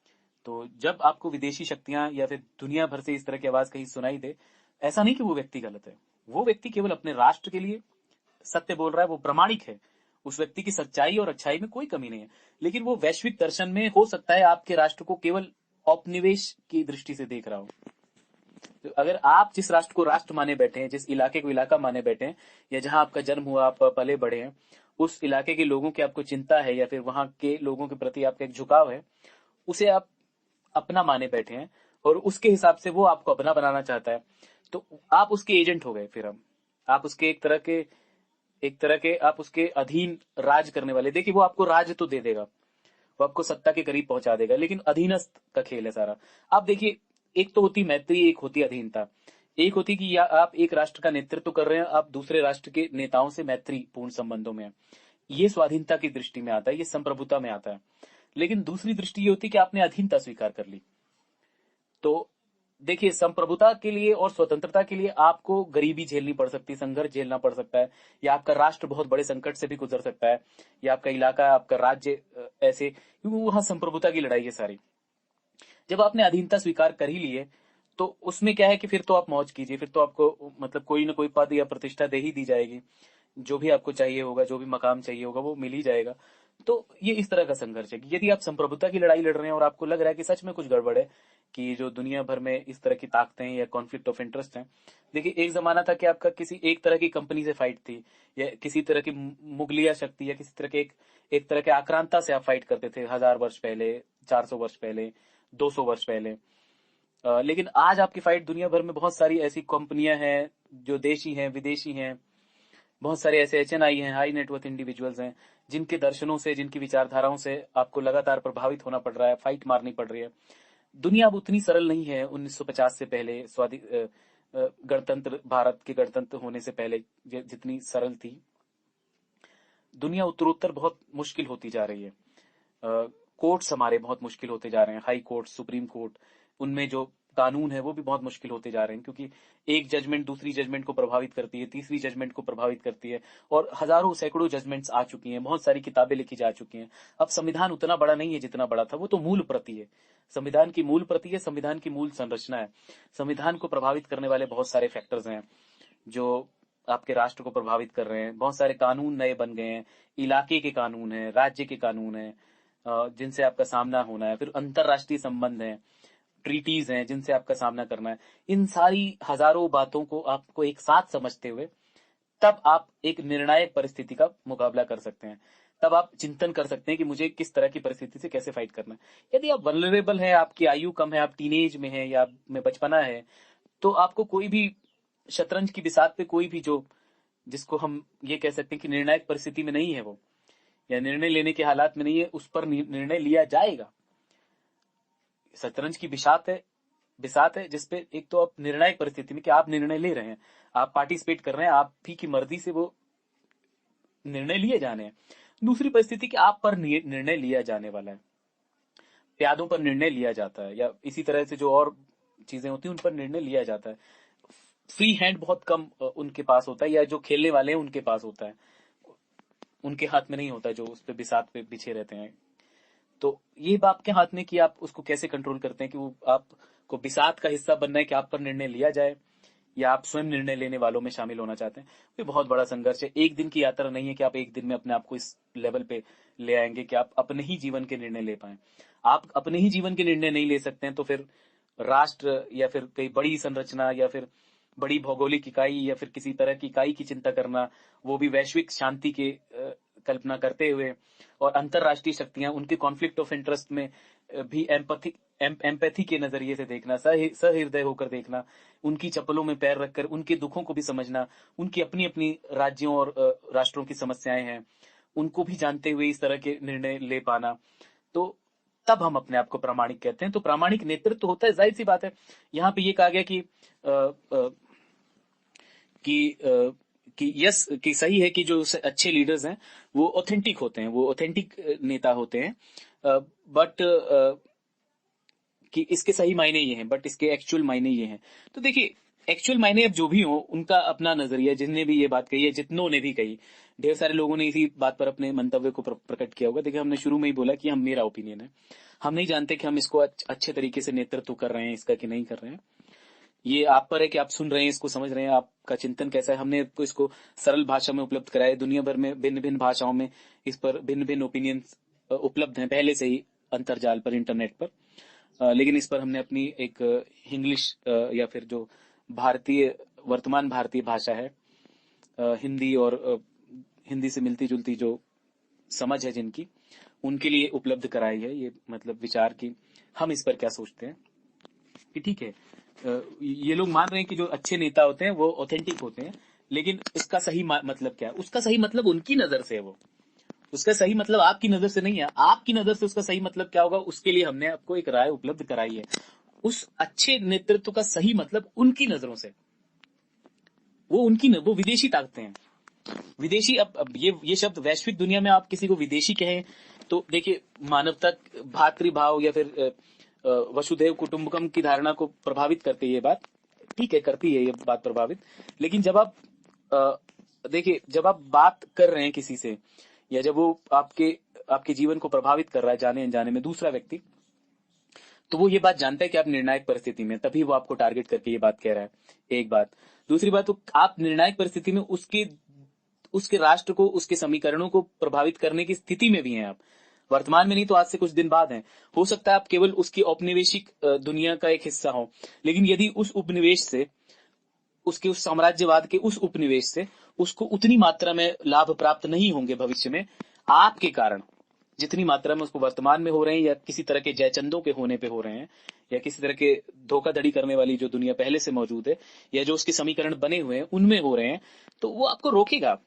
Speaker 1: तो जब आपको विदेशी शक्तियां या फिर दुनिया भर से इस तरह की आवाज कहीं सुनाई दे, ऐसा नहीं कि वो व्यक्ति गलत है, वो व्यक्ति केवल अपने राष्ट्र के लिए सत्य बोल रहा है, वो प्रामाणिक है, उस व्यक्ति की सच्चाई और अच्छाई में कोई कमी नहीं है, लेकिन वो वैश्विक दर्शन में हो सकता है आपके राष्ट्र को केवल औपनिवेश की दृष्टि से देख रहा हो। तो अगर आप जिस राष्ट्र को राष्ट्र माने बैठे हैं, जिस इलाके को इलाका माने बैठे हैं, या जहां आपका जन्म हुआ, आप पले बढ़े हैं, उस इलाके के लोगों की आपको चिंता है, या फिर वहां के लोगों के प्रति आपका एक झुकाव है, उसे आप अपना माने बैठे हैं, और उसके हिसाब से वो आपको अपना बनाना चाहता है, तो आप उसके एजेंट हो गए। फिर आप उसके एक तरह के आप उसके अधीन राज करने वाले। देखिए, वो आपको राज तो दे देगा, वो आपको सत्ता के करीब पहुंचा देगा, लेकिन अधीनस्थ का खेल है सारा। आप देखिए, एक तो होती मैत्री, एक होती अधीनता। एक होती कि या आप एक राष्ट्र का नेतृत्व कर रहे हैं, आप दूसरे राष्ट्र के नेताओं से मैत्री पूर्ण संबंधों में हैं, ये स्वाधीनता की दृष्टि में आता है, ये संप्रभुता में आता है। लेकिन दूसरी दृष्टि ये होती है कि आपने अधीनता स्वीकार कर ली। तो देखिए, संप्रभुता के लिए और स्वतंत्रता के लिए आपको गरीबी झेलनी पड़ सकती है, संघर्ष झेलना पड़ सकता है, या आपका राष्ट्र बहुत बड़े संकट से भी गुजर सकता है, या आपका इलाका, आपका राज्य ऐसे, क्योंकि वहां संप्रभुता की लड़ाई है सारी। जब आपने अधीनता स्वीकार कर ही लिए, तो उसमें क्या है कि फिर तो आप मौज कीजिए, फिर तो आपको मतलब कोई ना कोई पद या प्रतिष्ठा दे ही दी जाएगी, जो भी आपको चाहिए होगा, जो भी मकाम चाहिए होगा वो मिल ही जाएगा। तो ये इस तरह का संघर्ष है कि यदि आप संप्रभुता की लड़ाई लड़ रहे हैं और आपको लग रहा है कि सच में कुछ गड़बड़ है, कि जो दुनिया भर में इस तरह की ताकतें या कॉन्फ्लिक्ट ऑफ इंटरेस्ट हैं। देखिए, एक जमाना था कि आपका किसी एक तरह की कंपनी से फाइट थी, या किसी तरह की मुगलिया शक्ति, या किसी तरह के एक तरह के आक्रांता से आप फाइट करते थे 1000 वर्ष पहले, 400 वर्ष पहले, 200 वर्ष पहले। लेकिन आज आपकी फाइट दुनिया भर में बहुत सारी ऐसी कंपनियां हैं, जो देशी हैं, विदेशी हैं, बहुत सारे ऐसे HNI हैं, हाई नेटवर्थ इंडिविजुअल्स हैं, जिनके दर्शनों से, जिनकी विचारधाराओं से आपको लगातार प्रभावित होना पड़ रहा है, फाइट मारनी पड़ रही है। दुनिया अब उतनी सरल नहीं है 1950 से पहले, गणतंत्र, भारत के गणतंत्र होने से पहले जितनी सरल थी। दुनिया उत्तरोत्तर बहुत मुश्किल होती जा रही है। कोर्ट्स हमारे बहुत मुश्किल होते जा रहे हैं, हाई कोर्ट, सुप्रीम कोर्ट, उनमें जो कानून है वो भी बहुत मुश्किल होते जा रहे हैं, क्योंकि एक जजमेंट दूसरी जजमेंट को प्रभावित करती है, तीसरी जजमेंट को प्रभावित करती है, और हजारों सैकड़ों जजमेंट्स आ चुकी हैं, बहुत सारी किताबें लिखी जा चुकी हैं। अब संविधान उतना बड़ा नहीं है जितना बड़ा था, वो तो मूल प्रति है, संविधान की मूल प्रति है, संविधान की मूल संरचना है। संविधान को प्रभावित करने वाले बहुत सारे फैक्टर्स हैं जो आपके राष्ट्र को प्रभावित कर रहे हैं। बहुत सारे कानून नए बन गए हैं, इलाके के कानून हैं, राज्य के कानून हैं, जिनसे आपका सामना होना है। फिर अंतरराष्ट्रीय संबंध हैं, ट्रीटीज हैं, जिनसे आपका सामना करना है। इन सारी हजारों बातों को आपको एक साथ समझते हुए तब आप एक निर्णायक परिस्थिति का मुकाबला कर सकते हैं। तब आप चिंतन कर सकते हैं कि मुझे किस तरह की परिस्थिति से कैसे फाइट करना है। यदि आप वल्नरेबल हैं, आपकी आयु कम है, आप टीनेज में हैं, या आप में बचपना है, तो आपको कोई भी शतरंज की बिसात पे कोई भी, जो जिसको हम ये कह सकते हैं कि निर्णायक परिस्थिति में नहीं है वो, या निर्णय लेने के हालात में नहीं है, उस पर निर्णय लिया जाएगा। शतरंज की बिसात है जिसपे एक तो आप निर्णायक परिस्थिति में कि आप निर्णय ले रहे हैं, आप पार्टिसिपेट कर रहे हैं, आप ही की मर्जी से वो निर्णय लिए जाने हैं। दूसरी परिस्थिति कि आप पर निर्णय लिया जाने वाला है, प्यादों पर निर्णय लिया जाता है, या इसी तरह से जो और चीजें होती हैं उन पर निर्णय लिया जाता है। फ्री हैंड बहुत कम उनके पास होता है, या जो खेलने वाले हैं उनके पास होता है, उनके हाथ में नहीं होता जो उस पे बिसात पे बिछे रहते हैं। तो ये आपके हाथ में कि आप उसको कैसे कंट्रोल करते हैं, कि वो आपको बिसात का हिस्सा बनना है कि आप पर निर्णय लिया जाए, या आप स्वयं निर्णय लेने वालों में शामिल होना चाहते हैं। ये बहुत बड़ा संघर्ष है। एक दिन की यात्रा नहीं है कि आप एक दिन में अपने आप को इस लेवल पे ले आएंगे कि आप अपने ही जीवन के निर्णय ले पाए। आप अपने ही जीवन के निर्णय नहीं ले सकते हैं, तो फिर राष्ट्र या फिर कोई बड़ी संरचना या फिर बड़ी भौगोलिक इकाई या फिर किसी तरह की इकाई की चिंता करना, वो भी वैश्विक शांति की कल्पना करते हुए, और अंतरराष्ट्रीय शक्तियां उनके कॉन्फ्लिक्ट ऑफ इंटरेस्ट में भी एम्पैथी के नजरिए से देखना, सहृदय होकर देखना, उनकी चप्पलों में पैर रखकर उनके दुखों को भी समझना, उनकी अपनी अपनी राज्यों और राष्ट्रों की समस्याएं हैं, उनको भी जानते हुए इस तरह के निर्णय ले पाना, तो तब हम अपने आप को प्रामाणिक कहते हैं। तो प्रामाणिक नेतृत्व तो होता है, जाहिर सी बात है। यहाँ पे ये कहा गया कि यस, कि सही है कि जो अच्छे लीडर्स हैं वो ऑथेंटिक होते हैं, वो ऑथेंटिक नेता होते हैं, बट कि इसके सही मायने ये हैं, बट इसके एक्चुअल मायने ये हैं। तो देखिए, एक्चुअल मायने अब जो भी हो, उनका अपना नजरिया, जिसने भी ये बात कही है, जितनों ने भी कही, ढेर सारे लोगों ने इसी बात पर अपने मंतव्य को प्रकट किया होगा। देखिए, हमने शुरू में ही बोला कि हम, मेरा ओपिनियन है, हम नहीं जानते कि हम इसको अच्छे तरीके से नेतृत्व कर रहे हैं इसका कि नहीं कर रहे हैं। ये आप पर है कि आप सुन रहे हैं, इसको समझ रहे हैं, आपका चिंतन कैसा है। हमने आपको इसको सरल भाषा में उपलब्ध कराया है। दुनिया भर में भिन्न भिन्न भाषाओं में इस पर भिन्न भिन्न ओपिनियंस उपलब्ध हैं पहले से ही अंतर्जाल पर, इंटरनेट पर। लेकिन इस पर हमने अपनी एक इंग्लिश या फिर जो वर्तमान भारतीय भाषा है, हिंदी, और हिंदी से मिलती जुलती जो समझ है जिनकी, उनके लिए उपलब्ध कराई है ये, मतलब विचार की हम इस पर क्या सोचते हैं। कि ठीक है, ये लोग मान रहे हैं कि जो अच्छे नेता होते हैं वो ऑथेंटिक होते हैं, लेकिन इसका सही मतलब क्या है? उसका सही मतलब उनकी नजर से है, वो उसका सही मतलब आपकी नजर से नहीं है। आपकी नजर से उसका सही मतलब क्या होगा, उसके लिए हमने आपको एक राय उपलब्ध कराई है। उस अच्छे नेतृत्व का सही मतलब उनकी नजरों से, वो विदेशी ताकतें हैं, विदेशी। अब ये शब्द वैश्विक दुनिया में आप किसी को विदेशी कहें तो देखिए, मानवता, भातृभाव या फिर वसुधैव कुटुंबकम की धारणा को प्रभावित करती है ये बात। ठीक है, करती है ये बात प्रभावित। लेकिन जब आप देखिए, जब आप बात कर रहे हैं किसी से, या जब वो आपके जीवन को प्रभावित कर रहा है जाने अनजाने में दूसरा व्यक्ति, तो वो ये बात जानता है कि आप निर्णायक परिस्थिति में, तभी वो आपको टारगेट करके ये बात कह रहा है। एक बात। दूसरी बात, तो आप निर्णायक परिस्थिति में उसके राष्ट्र को, उसके समीकरणों को प्रभावित करने की स्थिति में भी हैं आप। वर्तमान में नहीं तो आज से कुछ दिन बाद हैं। हो सकता है आप केवल उसकी औपनिवेशिक दुनिया का एक हिस्सा हो, लेकिन यदि उस उपनिवेश से, उसके उस साम्राज्यवाद के उस उपनिवेश से उसको उतनी मात्रा में लाभ प्राप्त नहीं होंगे भविष्य में, आपके कारण, जितनी मात्रा में उसको वर्तमान में हो रहे हैं, या किसी तरह के जयचंदों के होने पे हो रहे हैं, या किसी तरह के धोखाधड़ी करने वाली जो दुनिया पहले से मौजूद है, या जो उसके समीकरण बने हुए हैं उनमें हो रहे हैं, तो वो आपको रोकेगा।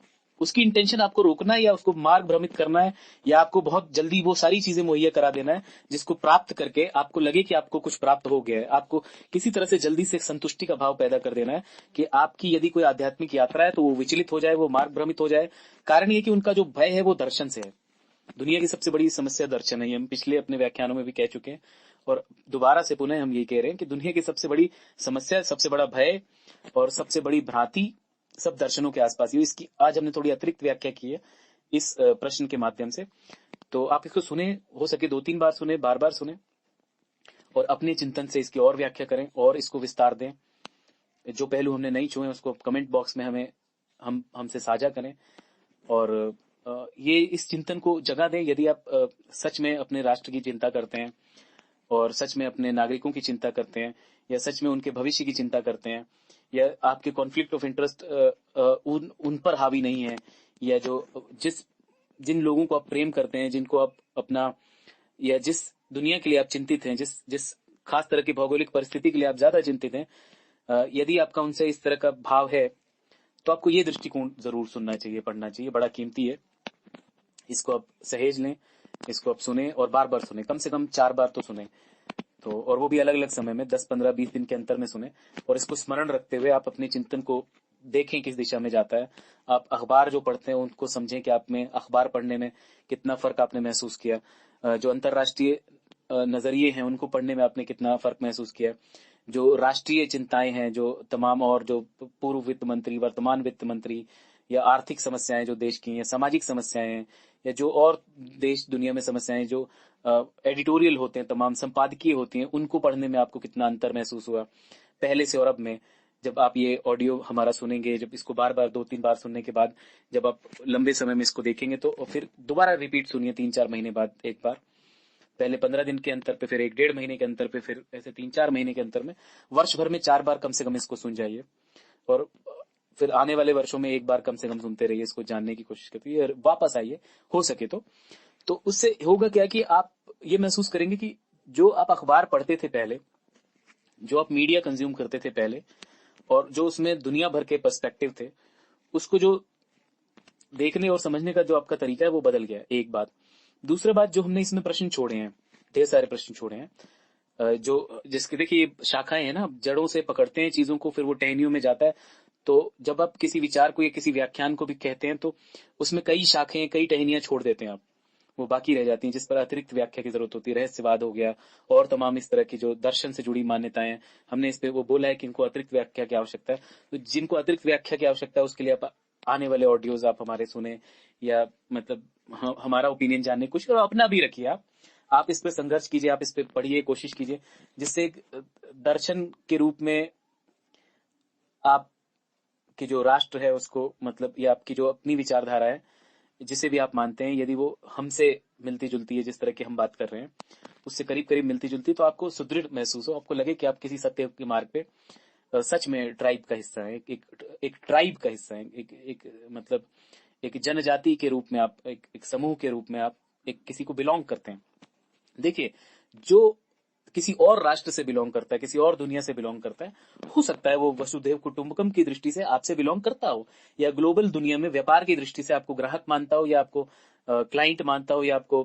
Speaker 1: उसकी इंटेंशन आपको रोकना है, या उसको मार्ग भ्रमित करना है, या आपको बहुत जल्दी वो सारी चीजें मुहैया करा देना है जिसको प्राप्त करके आपको लगे कि आपको कुछ प्राप्त हो गया है। आपको किसी तरह से जल्दी से संतुष्टि का भाव पैदा कर देना है कि आपकी यदि कोई आध्यात्मिक यात्रा है तो वो विचलित हो जाए, वो मार्ग भ्रमित हो जाए। कारण ये कि उनका जो भय है वो दर्शन से है। दुनिया की सबसे बड़ी समस्या दर्शन है, ये हम पिछले अपने व्याख्यानों में भी कह चुके हैं, और दोबारा से पुनः हम ये कह रहे हैं कि दुनिया की सबसे बड़ी समस्या, सबसे बड़ा भय और सबसे बड़ी भ्रांति सब दर्शनों के आसपास ही। इसकी आज हमने थोड़ी अतिरिक्त व्याख्या की है इस प्रश्न के माध्यम से। तो आप इसको सुने, हो सके 2-3 बार सुने, बार बार सुने, और अपने चिंतन से इसकी और व्याख्या करें और इसको विस्तार दें। जो पहलू हमने नहीं छुए उसको कमेंट बॉक्स में हमसे साझा करें, और ये इस चिंतन को जगह दें। यदि आप सच में अपने राष्ट्र की चिंता करते हैं, और सच में अपने नागरिकों की चिंता करते हैं, या सच में उनके भविष्य की चिंता करते हैं, या आपके कॉन्फ्लिक्ट ऑफ इंटरेस्ट उन पर हावी नहीं है, या जिन लोगों को आप प्रेम करते हैं, जिनको आप अपना, या जिस दुनिया के लिए आप चिंतित हैं, जिस जिस खास तरह की भौगोलिक परिस्थिति के लिए आप ज्यादा चिंतित हैं, यदि आपका उनसे इस तरह का भाव है, तो आपको ये दृष्टिकोण जरूर सुनना चाहिए, पढ़ना चाहिए, बड़ा कीमती है। इसको आप सहेज लें, इसको आप सुने, और बार बार सुने, कम से कम 4 बार तो सुने। तो और वो भी अलग अलग समय में, 10, 15, 20 दिन के अंतर में सुने, और इसको स्मरण रखते हुए आप अपने चिंतन को देखें किस दिशा में जाता है। आप अखबार जो पढ़ते हैं उनको समझें कि आप में अखबार पढ़ने में कितना फर्क आपने महसूस किया। जो अंतरराष्ट्रीय नजरिए हैं उनको पढ़ने में आपने कितना फर्क महसूस किया। जो राष्ट्रीय चिंताएं हैं, जो तमाम, और जो पूर्व वित्त मंत्री, वर्तमान वित्त मंत्री, या आर्थिक समस्याएं जो देश की, या सामाजिक समस्याएं हैं, या जो और देश दुनिया में समस्याएं जो एडिटोरियल होते हैं, तमाम संपादकीय होती हैं, उनको पढ़ने में आपको कितना अंतर महसूस हुआ पहले से और अब में। जब आप ये ऑडियो हमारा सुनेंगे, जब इसको बार बार 2-3 बार सुनने के बाद जब आप लंबे समय में इसको देखेंगे, तो फिर दोबारा रिपीट सुनिए 3-4 महीने बाद एक बार, पहले 15 दिन के अंतर पे, फिर 1-1.5 महीने के अंतर पे, फिर ऐसे 3-4 महीने के अंतर में, वर्ष भर में 4 बार कम से कम इसको सुन जाइए। और फिर आने वाले वर्षों में 1 बार कम से कम सुनते रहिए, इसको जानने की कोशिश करते और वापस आइए हो सके तो उससे होगा क्या कि आप ये महसूस करेंगे कि जो आप अखबार पढ़ते थे पहले, जो आप मीडिया कंज्यूम करते थे पहले, और जो उसमें दुनिया भर के पर्सपेक्टिव थे, उसको जो देखने और समझने का जो आपका तरीका है वो बदल गया। एक बात। दूसरा बात, जो हमने इसमें प्रश्न छोड़े हैं, ढेर सारे प्रश्न छोड़े हैं, जो जिसके देखिए शाखाएं हैं ना, जड़ों से पकड़ते हैं चीजों को, फिर वो टहनियों में जाता है। तो जब आप किसी विचार को या किसी व्याख्यान को भी कहते हैं तो उसमें कई शाखाएं, कई टहनियां छोड़ देते हैं आप, वो बाकी रह जाती हैं जिस पर अतिरिक्त व्याख्या की जरूरत होती है। रहस्यवाद हो गया और तमाम इस तरह की जो दर्शन से जुड़ी मान्यताएं, हमने इस पे वो बोला है कि इनको अतिरिक्त व्याख्या की आवश्यकता है। तो जिनको अतिरिक्त व्याख्या की आवश्यकता है उसके लिए आप आने वाले ऑडियोज आप हमारे सुने, या मतलब हमारा ओपिनियन जानने की कोशिश, और अपना भी रखिए। आप इस पे संघर्ष कीजिए, आप इस पे पढ़िए, कोशिश कीजिए, जिससे एक दर्शन के रूप में आप की जो राष्ट्र है उसको, मतलब ये आपकी जो अपनी विचारधारा है, जिसे भी आप मानते हैं, यदि वो हमसे मिलती जुलती है, जिस तरह की हम बात कर रहे हैं उससे करीब करीब मिलती जुलती, तो आपको सुदृढ़ महसूस हो, आपको लगे कि आप किसी सत्य के मार्ग पे सच में ट्राइब का हिस्सा है, एक ट्राइब का हिस्सा है, एक मतलब एक जनजाति के रूप में आप, एक समूह के रूप में आप एक किसी को बिलोंग करते हैं। देखिए, जो किसी और राष्ट्र से बिलोंग करता है, किसी और दुनिया से बिलोंग करता है, हो सकता है वो वसुधैव कुटुंबकम की दृष्टि से आपसे बिलोंग करता हो, या ग्लोबल दुनिया में व्यापार की दृष्टि से आपको ग्राहक मानता हो, या आपको क्लाइंट मानता हो, या आपको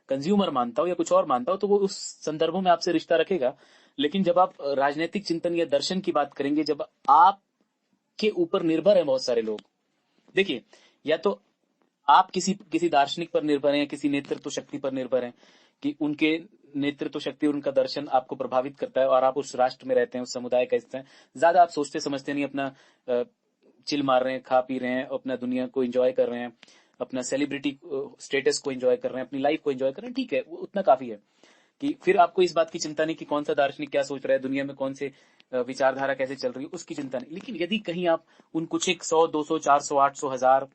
Speaker 1: कंज्यूमर मानता हो, या कुछ और मानता हो, तो वो उस संदर्भों में आपसे रिश्ता रखेगा। लेकिन जब आप राजनीतिक चिंतन या दर्शन की बात करेंगे, जब आपके ऊपर निर्भर है बहुत सारे लोग, देखिए, या तो आप किसी किसी दार्शनिक पर निर्भर हैं, किसी नेतृत्व शक्ति पर निर्भर हैं, कि उनके नेतृत्व शक्ति और उनका दर्शन आपको प्रभावित करता है, और आप उस राष्ट्र में रहते हैं, उस समुदाय का हिस्सा हैं। ज्यादा आप सोचते समझते नहीं, अपना चिल मार रहे हैं, खा पी रहे हैं, अपना दुनिया को एंजॉय कर रहे हैं, अपना सेलिब्रिटी स्टेटस को एंजॉय कर रहे हैं, अपनी लाइफ को एंजॉय कर रहे हैं, ठीक है, वो उतना काफी है। कि फिर आपको इस बात की चिंता नहीं कि कौन सा दार्शनिक क्या सोच रहा है, दुनिया में कौन से विचारधारा कैसे चल रही है, उसकी चिंता नहीं। लेकिन यदि कहीं आप उन कुछ एक 100, 200, 400, 800, 1000,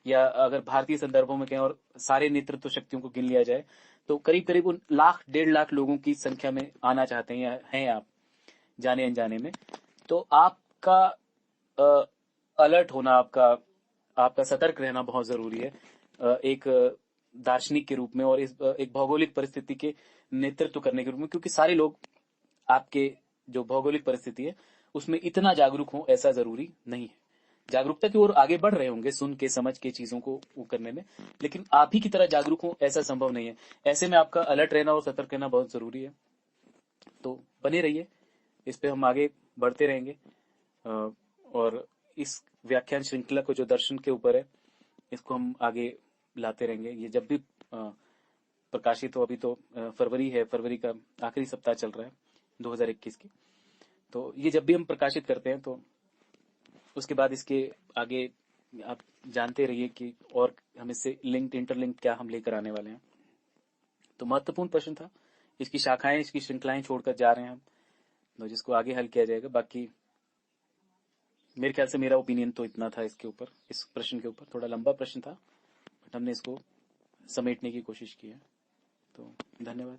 Speaker 1: या अगर भारतीय संदर्भों में कहें और सारे नेतृत्व शक्तियों को गिन लिया जाए, तो करीब करीब उन 1,00,000, 1.5 लाख लोगों की संख्या में आना चाहते हैं, या हैं आप जाने अनजाने में, तो आपका अलर्ट होना, आपका आपका सतर्क रहना बहुत जरूरी है, एक दार्शनिक के रूप में, और इस एक भौगोलिक परिस्थिति के नेतृत्व करने के रूप में, क्योंकि सारे लोग आपके जो भौगोलिक परिस्थिति है उसमें इतना जागरूक हो ऐसा जरूरी नहीं है। जागरूकता की ओर आगे बढ़ रहे होंगे, सुन के समझ के चीजों को वो करने में, लेकिन आप ही की तरह जागरूक हो ऐसा संभव नहीं है। ऐसे में आपका अलर्ट रहना और सतर्क रहना बहुत जरूरी है। तो बने रहिए, इस पे हम आगे बढ़ते रहेंगे, और इस व्याख्यान श्रृंखला को जो दर्शन के ऊपर है, इसको हम आगे लाते रहेंगे। ये जब भी प्रकाशित हो, अभी तो फरवरी है, फरवरी का आखिरी सप्ताह चल रहा है 2021 की, तो ये जब भी हम प्रकाशित करते हैं तो उसके बाद इसके आगे आप जानते रहिए कि और हम इससे लिंक्ड, इंटरलिंक्ड क्या हम लेकर आने वाले हैं। तो महत्वपूर्ण प्रश्न था, इसकी शाखाएं, इसकी श्रृंखलाएं छोड़कर जा रहे हैं हम, तो जिसको आगे हल किया जाएगा। बाकी मेरे ख्याल से मेरा ओपिनियन तो इतना था इसके ऊपर, इस प्रश्न के ऊपर। थोड़ा लंबा प्रश्न था, बट हमने इसको समेटने की कोशिश की है। तो धन्यवाद।